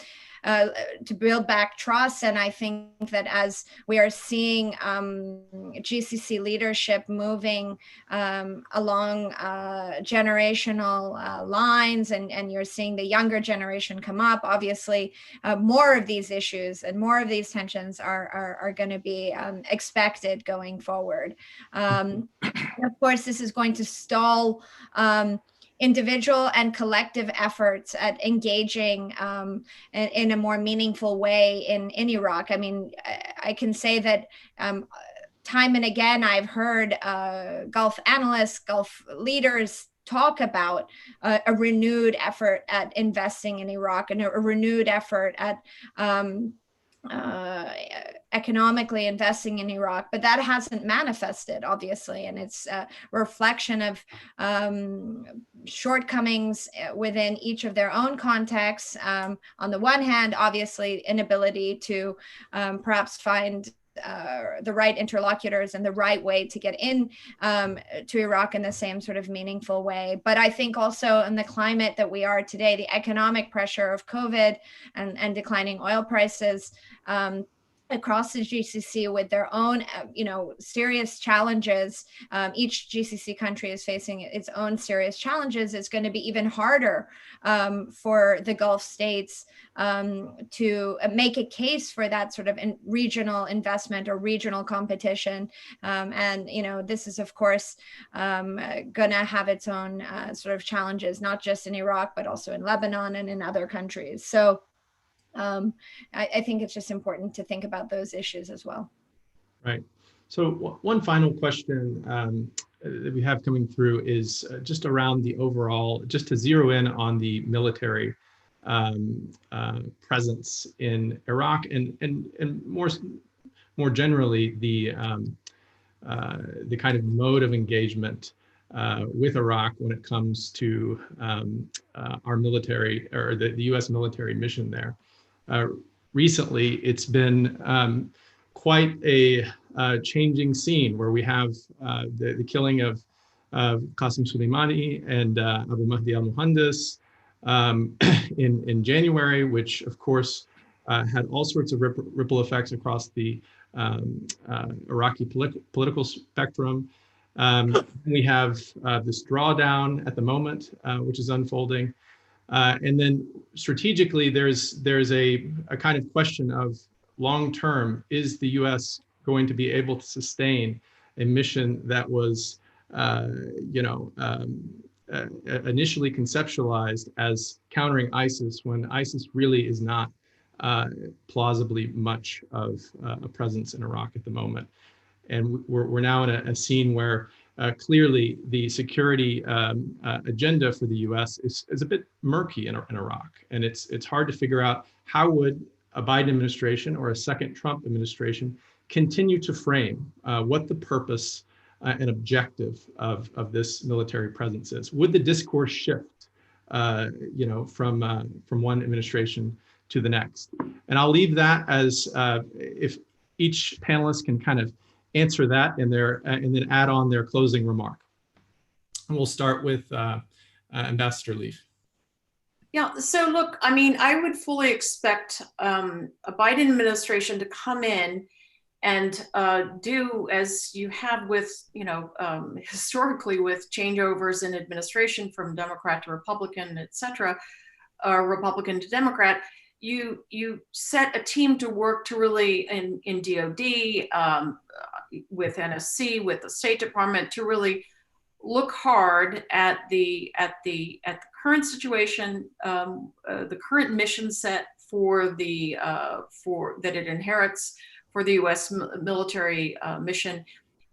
build back trust. And I think that as we are seeing GCC leadership moving along generational lines, and you're seeing the younger generation come up, obviously more of these issues and more of these tensions are going to be expected going forward. Of course, this is going to stall individual and collective efforts at engaging in a more meaningful way in Iraq. I mean, I can say that time and again, I've heard Gulf analysts, Gulf leaders talk about a renewed effort at investing in Iraq, and a renewed effort at economically investing in Iraq, but that hasn't manifested, obviously, and it's a reflection of shortcomings within each of their own contexts. On the one hand, obviously, inability to perhaps find the right interlocutors and the right way to get in to Iraq in the same sort of meaningful way. But I think also in the climate that we are today, the economic pressure of COVID and declining oil prices across the GCC, with their own, serious challenges. Each GCC country is facing its own serious challenges. It's going to be even harder for the Gulf states to make a case for that sort of regional investment or regional competition. And, this is, of course, going to have its own sort of challenges, not just in Iraq, but also in Lebanon and in other countries. So I think it's just important to think about those issues as well. Right. So one final question that we have coming through is just around the overall, just to zero in on the military presence in Iraq, and more generally the kind of mode of engagement with Iraq when it comes to our military, or the U.S. military mission there. Recently, it's been quite a changing scene, where we have the killing of Qasem Soleimani and Abu Mahdi al-Muhandis in January, which of course had all sorts of ripple effects across the Iraqi political spectrum. We have this drawdown at the moment, which is unfolding. And then strategically, there's a kind of question of long-term, is the U.S. going to be able to sustain a mission that was, initially conceptualized as countering ISIS, when ISIS really is not plausibly much of a presence in Iraq at the moment. And we're now in a scene where clearly the security agenda for the U.S. is a bit murky in Iraq, and it's hard to figure out how would a Biden administration or a second Trump administration continue to frame what the purpose and objective of this military presence is. Would the discourse shift, from one administration to the next? And I'll leave that as if each panelist can kind of answer that and then add on their closing remark. And we'll start with Ambassador Leaf. Yeah, so look, I mean, I would fully expect a Biden administration to come in and do as you have with, historically with changeovers in administration from Democrat to Republican, et cetera, Republican to Democrat, you set a team to work to really in DOD, with NSC, with the State Department, to really look hard at the current situation, the current mission set for that it inherits for the U.S. military mission,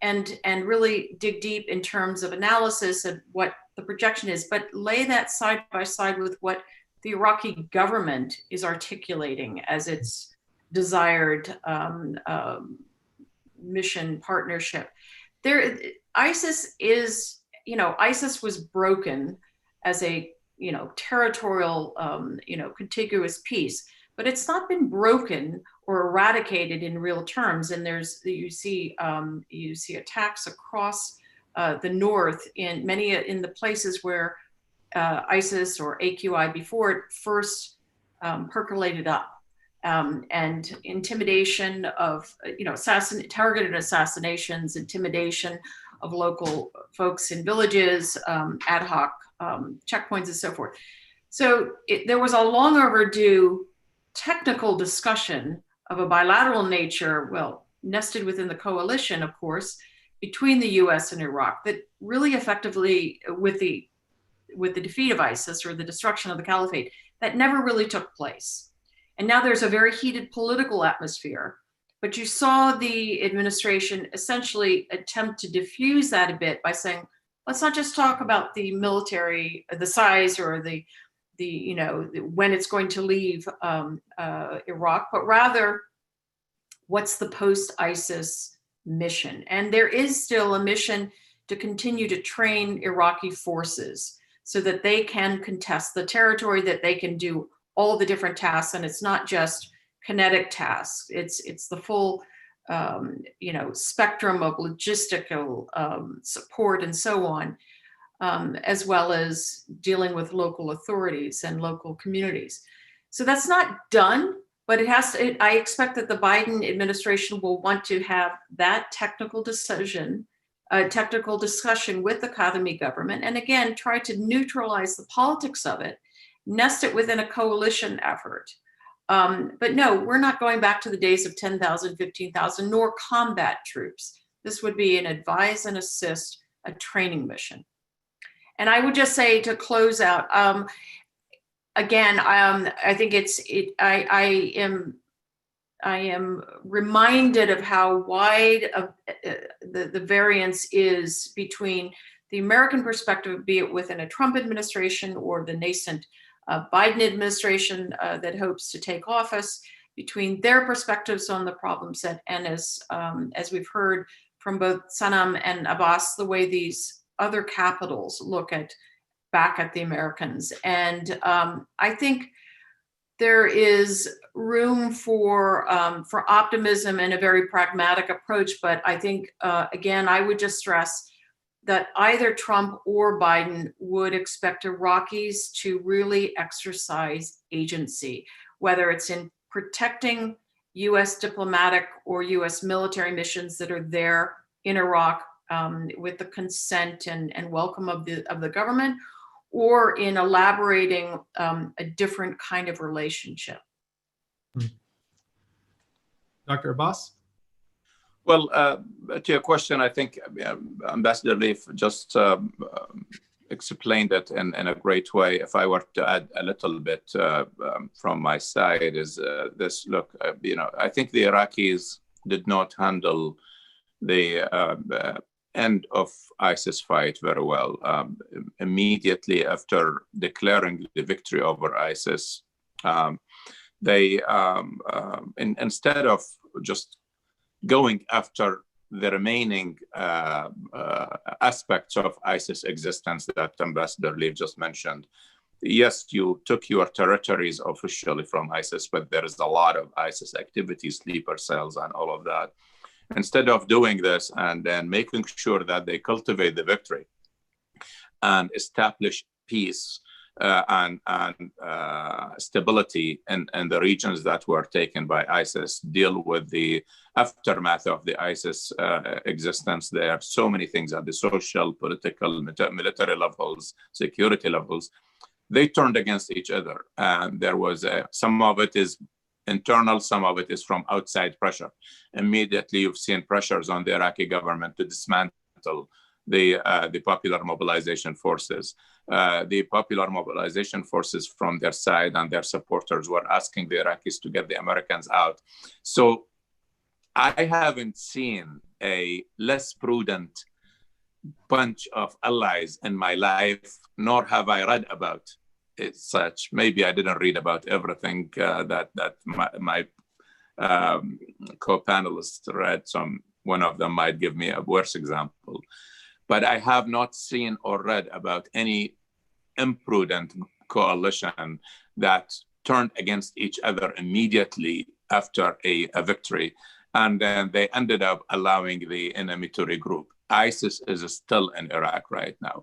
and really dig deep in terms of analysis of what the projection is, but lay that side by side with what the Iraqi government is articulating as its desired mission partnership. ISIS was broken as a territorial contiguous piece, but it's not been broken or eradicated in real terms. And you see attacks across the north in the places where ISIS or AQI before it first percolated up, and intimidation of targeted assassinations, intimidation of local folks in villages, ad hoc checkpoints, and so forth. So there was a long overdue technical discussion of a bilateral nature, well, nested within the coalition, of course, between the US and Iraq, that really effectively, with the defeat of ISIS or the destruction of the caliphate, that never really took place. And now there's a very heated political atmosphere, but you saw the administration essentially attempt to diffuse that a bit by saying, let's not just talk about the military, the size or the when it's going to leave Iraq, but rather what's the post-ISIS mission. And there is still a mission to continue to train Iraqi forces so that they can contest the territory, that they can do all the different tasks. And it's not just kinetic tasks, it's the full spectrum of logistical support and so on, as well as dealing with local authorities and local communities. So that's not done, but I expect that the Biden administration will want to have that technical discussion with the Kadhimi government, and again, try to neutralize the politics of it, nest it within a coalition effort. But no, we're not going back to the days of 10,000, 15,000, nor combat troops. This would be an advise and assist, a training mission. And I would just say, to close out, again, I think I am reminded of how wide the variance is between the American perspective, be it within a Trump administration or the nascent Biden administration that hopes to take office, between their perspectives on the problem set, and as we've heard from both Sanam and Abbas, the way these other capitals look back at the Americans. And I think there is room for optimism and a very pragmatic approach. But I think, again, I would just stress that either Trump or Biden would expect Iraqis to really exercise agency, whether it's in protecting US diplomatic or US military missions that are there in Iraq with the consent and welcome of the government, or in elaborating a different kind of relationship. Dr. Abbas? Well, to your question, I think Ambassador Leaf just explained it in a great way. If I were to add a little bit from my side, is this: look, I think the Iraqis did not handle the end of ISIS fight very well. Immediately after declaring the victory over ISIS, they instead of just going after the remaining aspects of ISIS existence that Ambassador Leaf just mentioned. Yes, you took your territories officially from ISIS, but there is a lot of ISIS activities, sleeper cells, and all of that. Instead of doing this and then making sure that they cultivate the victory and establish peace and stability in the regions that were taken by ISIS, deal with the aftermath of the ISIS existence there. So many things at the social, political, military levels, security levels. They turned against each other. And there was some of it is internal, some of it is from outside pressure. Immediately, you've seen pressures on the Iraqi government to dismantle the Popular Mobilization Forces. The Popular Mobilization Forces from their side and their supporters were asking the Iraqis to get the Americans out. So I haven't seen a less prudent bunch of allies in my life, nor have I read about it such. Maybe I didn't read about everything that my co-panelists read. One of them might give me a worse example. But I have not seen or read about any imprudent coalition that turned against each other immediately after a victory. And then they ended up allowing the enemy to regroup. ISIS is still in Iraq right now.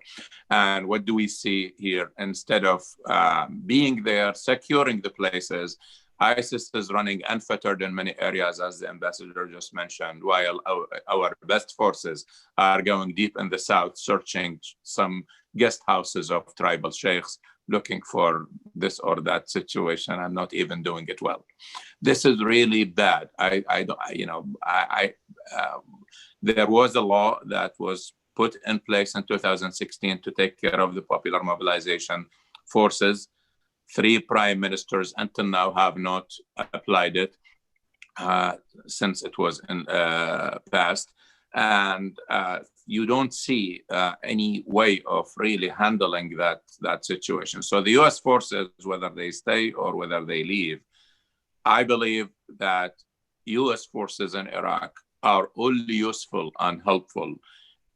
And what do we see here? Instead of being there, securing the places, ISIS is running unfettered in many areas, as the ambassador just mentioned, while our best forces are going deep in the south, searching some guest houses of tribal sheikhs, looking for this or that situation and not even doing it well. This is really bad. There was a law that was put in place in 2016 to take care of the Popular Mobilization Forces. 3 prime ministers until now have not applied it since it was passed. And you don't see any way of really handling that situation. So the US forces, whether they stay or whether they leave, I believe that US forces in Iraq are only useful and helpful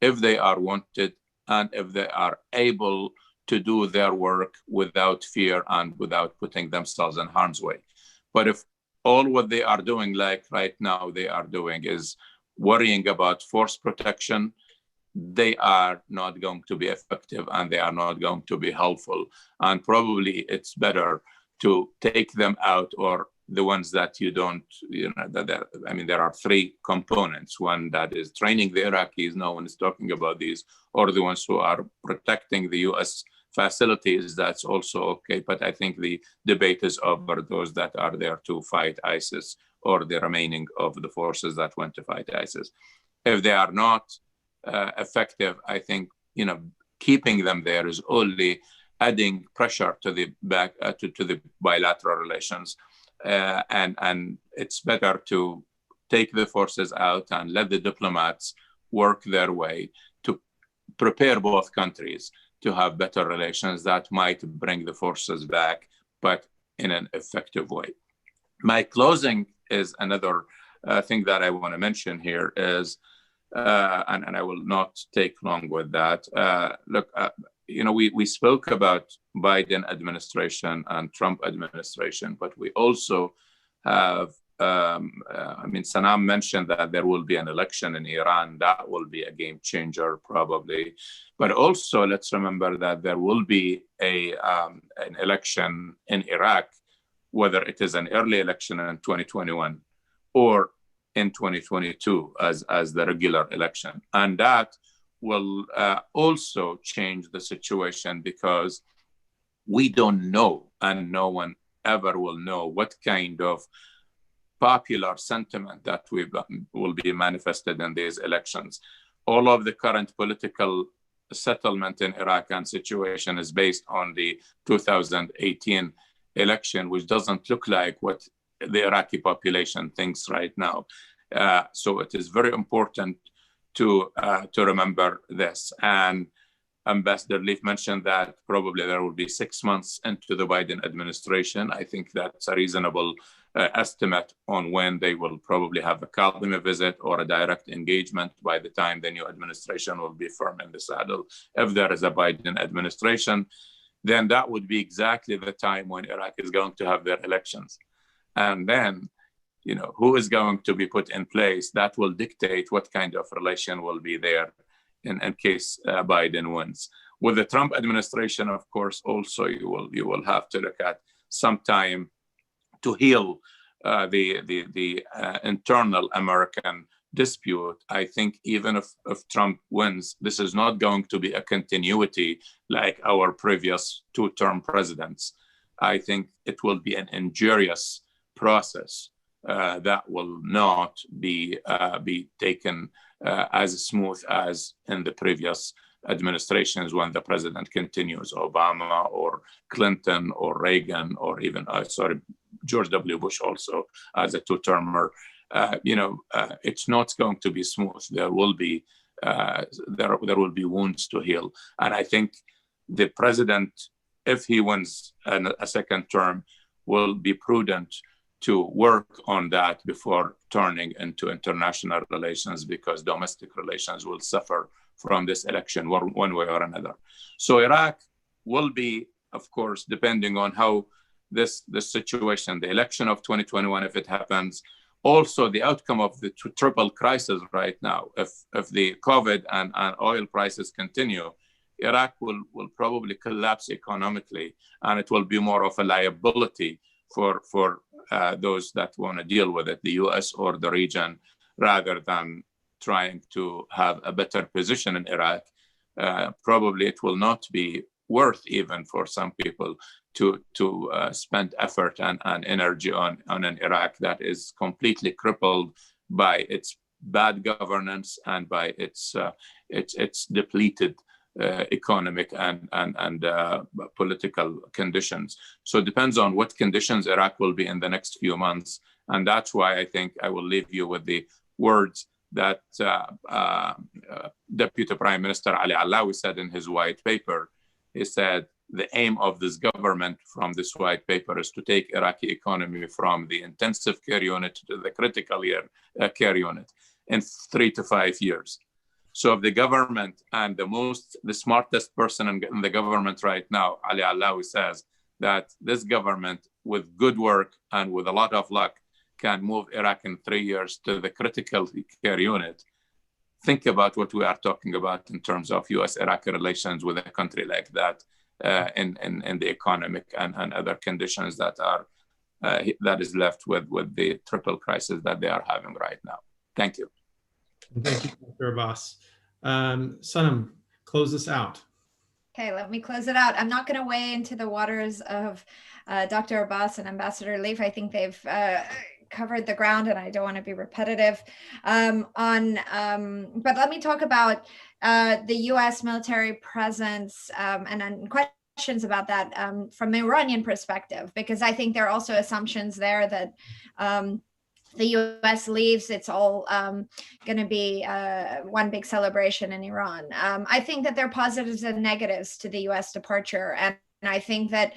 if they are wanted and if they are able to do their work without fear and without putting themselves in harm's way. But if all what they are doing, like right now they are doing, is worrying about force protection, they are not going to be effective and they are not going to be helpful. And probably it's better to take them out, or the ones that you don't, there are 3 components. One that is training the Iraqis, no one is talking about these, or the ones who are protecting the US facilities, that's also okay. But I think the debate is over those that are there to fight ISIS, or the remaining of the forces that went to fight ISIS. If they are not effective, I think, keeping them there is only adding pressure to the to the bilateral relations. And it's better to take the forces out and let the diplomats work their way to prepare both countries to have better relations that might bring the forces back, but in an effective way. My closing is another thing that I want to mention here is, and I will not take long with that. We spoke about Biden administration and Trump administration, but we also have, Sanam mentioned that there will be an election in Iran. That will be a game changer probably. But also let's remember that there will be an election in Iraq, whether it is an early election in 2021 or in 2022 as the regular election. And that will also change the situation, because we don't know, and no one ever will know, what kind of popular sentiment that will be manifested in these elections. All of the current political settlement in Iraq and situation is based on the 2018 election, which doesn't look like what the Iraqi population thinks right now. So it is very important to remember this. And Ambassador Leaf mentioned that probably there will be 6 months into the Biden administration. I think that's a reasonable estimate on when they will probably have a Kadhimi visit or a direct engagement by the time the new administration will be firm in the saddle. If there is a Biden administration, then that would be exactly the time when Iraq is going to have their elections. And then, who is going to be put in place, that will dictate what kind of relation will be there in case Biden wins. With the Trump administration, of course, also you will have to look at some time to heal the internal American dispute. I think even if Trump wins, this is not going to be a continuity like our previous two-term presidents. I think it will be an injurious process that will not be taken as smooth as in the previous administrations when the president continues, Obama or Clinton or Reagan or even, George W. Bush also as a two-termer. It's not going to be smooth. There will be wounds to heal. And I think the president, if he wins a second term, will be prudent to work on that before turning into international relations, because domestic relations will suffer from this election one way or another. So Iraq will be, of course, depending on how this situation, the election of 2021, if it happens, also the outcome of the triple crisis right now. If the COVID and oil prices continue, Iraq will probably collapse economically, and it will be more of a liability for those that want to deal with it, the US or the region, rather than trying to have a better position in Iraq. Probably it will not be worth even for some people to spend effort and energy on an Iraq that is completely crippled by its bad governance and by its depleted economic and political conditions. So it depends on what conditions Iraq will be in the next few months. And that's why I think I will leave you with the words that Deputy Prime Minister Ali Alawi said in his white paper. He said, the aim of this government from this white paper is to take Iraqi economy from the intensive care unit to the critical care unit in 3 to 5 years. So if the government and the smartest person in the government right now, Ali Alawi, says that this government with good work and with a lot of luck can move Iraq in 3 years to the critical care unit, think about what we are talking about in terms of US-Iraqi relations with a country like that in the economic and other conditions that is left with the triple crisis that they are having right now. Thank you. Thank you, Dr. Abbas. Sanam, close us out. Okay, let me close it out. I'm not going to weigh into the waters of Dr. Abbas and Ambassador Leif. I think they've covered the ground, and I don't want to be repetitive but let me talk about the U.S. military presence and questions about that from an Iranian perspective, because I think there are also assumptions there that the U.S. leaves, it's all going to be one big celebration in Iran. I think that there are positives and negatives to the U.S. departure, and I think that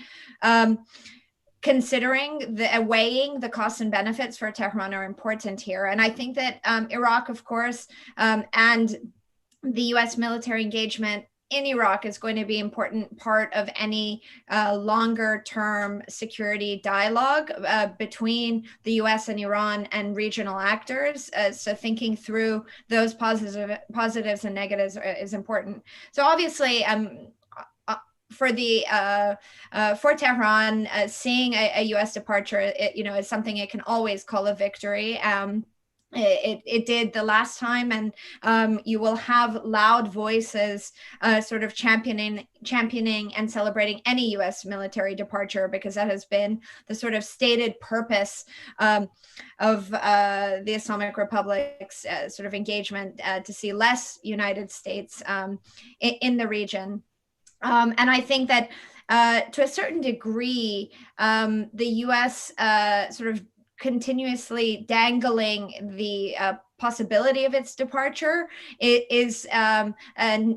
considering weighing the costs and benefits for Tehran are important here. And I think that Iraq, of course, and the U.S. military engagement in Iraq is going to be an important part of any longer term security dialogue between the US and Iran and regional actors. So thinking through those positives and negatives is important. So obviously, for Tehran, seeing a US departure, is something it can always call a victory. It did the last time, and you will have loud voices sort of championing and celebrating any U.S. military departure, because that has been the sort of stated purpose of the Islamic Republic's sort of engagement to see less United States in the region. And I think that to a certain degree, the U.S. sort of continuously dangling the possibility of its departure is a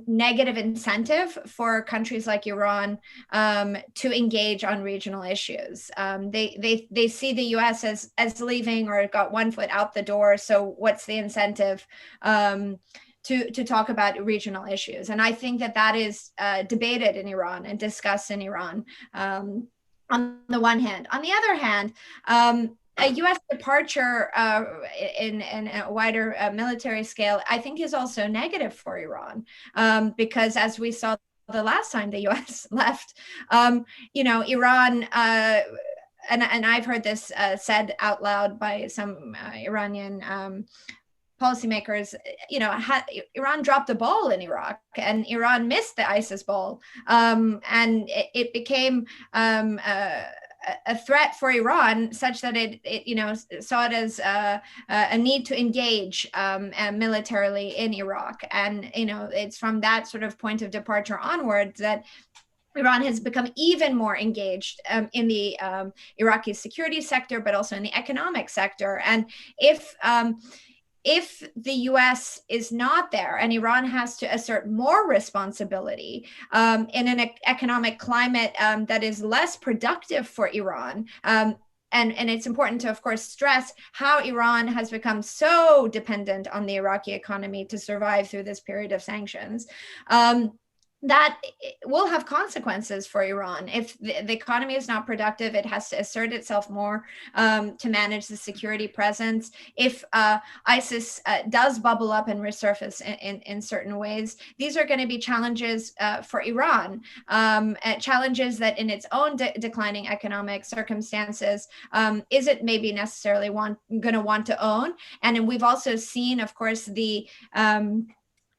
negative incentive for countries like Iran to engage on regional issues. They see the US as leaving or got one foot out the door. So what's the incentive to talk about regional issues? And I think that is debated in Iran and discussed in Iran on the one hand. On the other hand, a U.S. departure in a wider military scale, I think, is also negative for Iran, because as we saw the last time the US left. Iran, and I've heard this said out loud by some Iranian policymakers, Iran dropped the ball in Iraq, and Iran missed the ISIS ball, and it became a threat for Iran, such that it saw it as a need to engage militarily in Iraq. And it's from that sort of point of departure onwards that Iran has become even more engaged in the Iraqi security sector, but also in the economic sector. And if the US is not there and Iran has to assert more responsibility in an economic climate that is less productive for Iran, and it's important to, of course, stress how Iran has become so dependent on the Iraqi economy to survive through this period of sanctions, that will have consequences for Iran. If the economy is not productive, it has to assert itself more to manage the security presence. If ISIS does bubble up and resurface in certain ways, these are going to be challenges for Iran, challenges that in its own declining economic circumstances, is it maybe necessarily going to want to own. And we've also seen, of course, the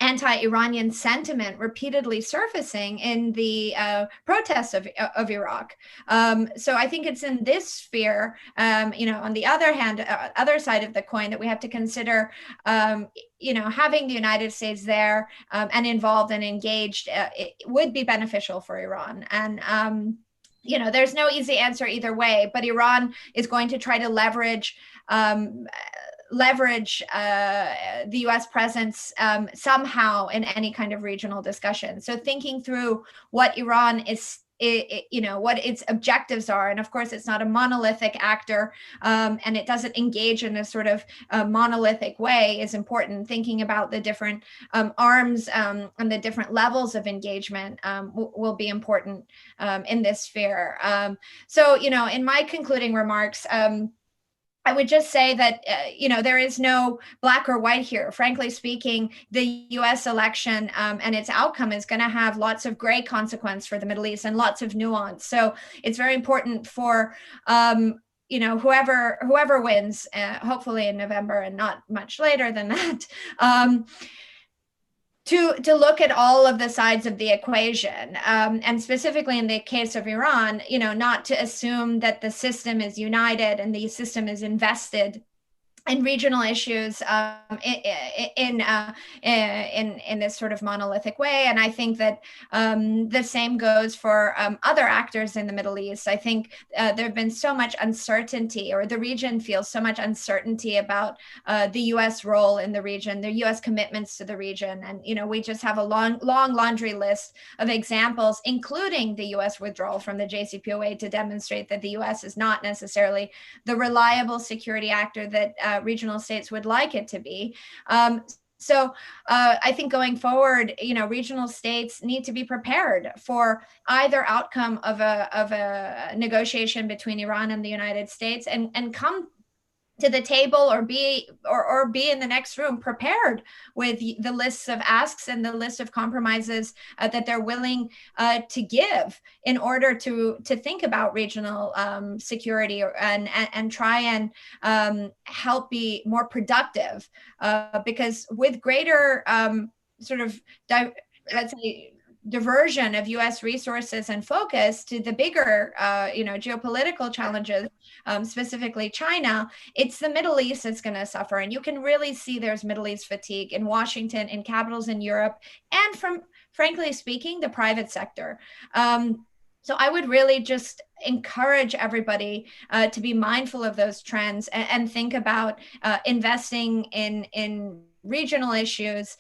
anti-Iranian sentiment repeatedly surfacing in the protests of Iraq. So I think it's in this sphere, on the other hand, other side of the coin, that we have to consider, having the United States there and involved and engaged, it would be beneficial for Iran. And there's no easy answer either way, but Iran is going to try to leverage the US presence somehow in any kind of regional discussion. So thinking through what Iran is, what its objectives are. And of course, it's not a monolithic actor, and it doesn't engage in a sort of monolithic way is important. Thinking about the different arms and the different levels of engagement will be important in this sphere. So, in my concluding remarks, I would just say that, there is no black or white here. Frankly speaking, the US election and its outcome is going to have lots of gray consequence for the Middle East and lots of nuance. So it's very important for, whoever wins, hopefully in November and not much later than that, to look at all of the sides of the equation, and specifically in the case of Iran, not to assume that the system is united and the system is invested in regional issues in this sort of monolithic way. And I think that the same goes for other actors in the Middle East. I think there have been so much uncertainty, or the region feels so much uncertainty about the US role in the region, the US commitments to the region. And, we just have a long laundry list of examples, including the US withdrawal from the JCPOA, to demonstrate that the US is not necessarily the reliable security actor that regional states would like it to be. So I think going forward, regional states need to be prepared for either outcome of a negotiation between Iran and the United States, and come to the table or be in the next room prepared with the lists of asks and the list of compromises that they're willing to give in order to think about regional security and try and help be more productive, because with greater sort of let's say diversion of US resources and focus to the bigger geopolitical challenges, specifically China, it's the Middle East that's going to suffer. And you can really see there's Middle East fatigue in Washington, in capitals in Europe, and from, frankly speaking, the private sector. So I would really just encourage everybody to be mindful of those trends and think about investing in regional issues,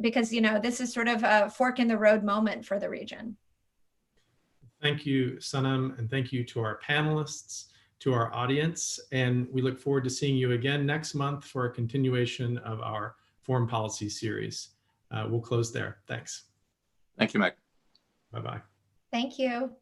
because, this is sort of a fork in the road moment for the region. Thank you, Sanam, and thank you to our panelists, to our audience, and we look forward to seeing you again next month for a continuation of our foreign policy series. We'll close there. Thanks. Thank you, Mike. Bye-bye. Thank you.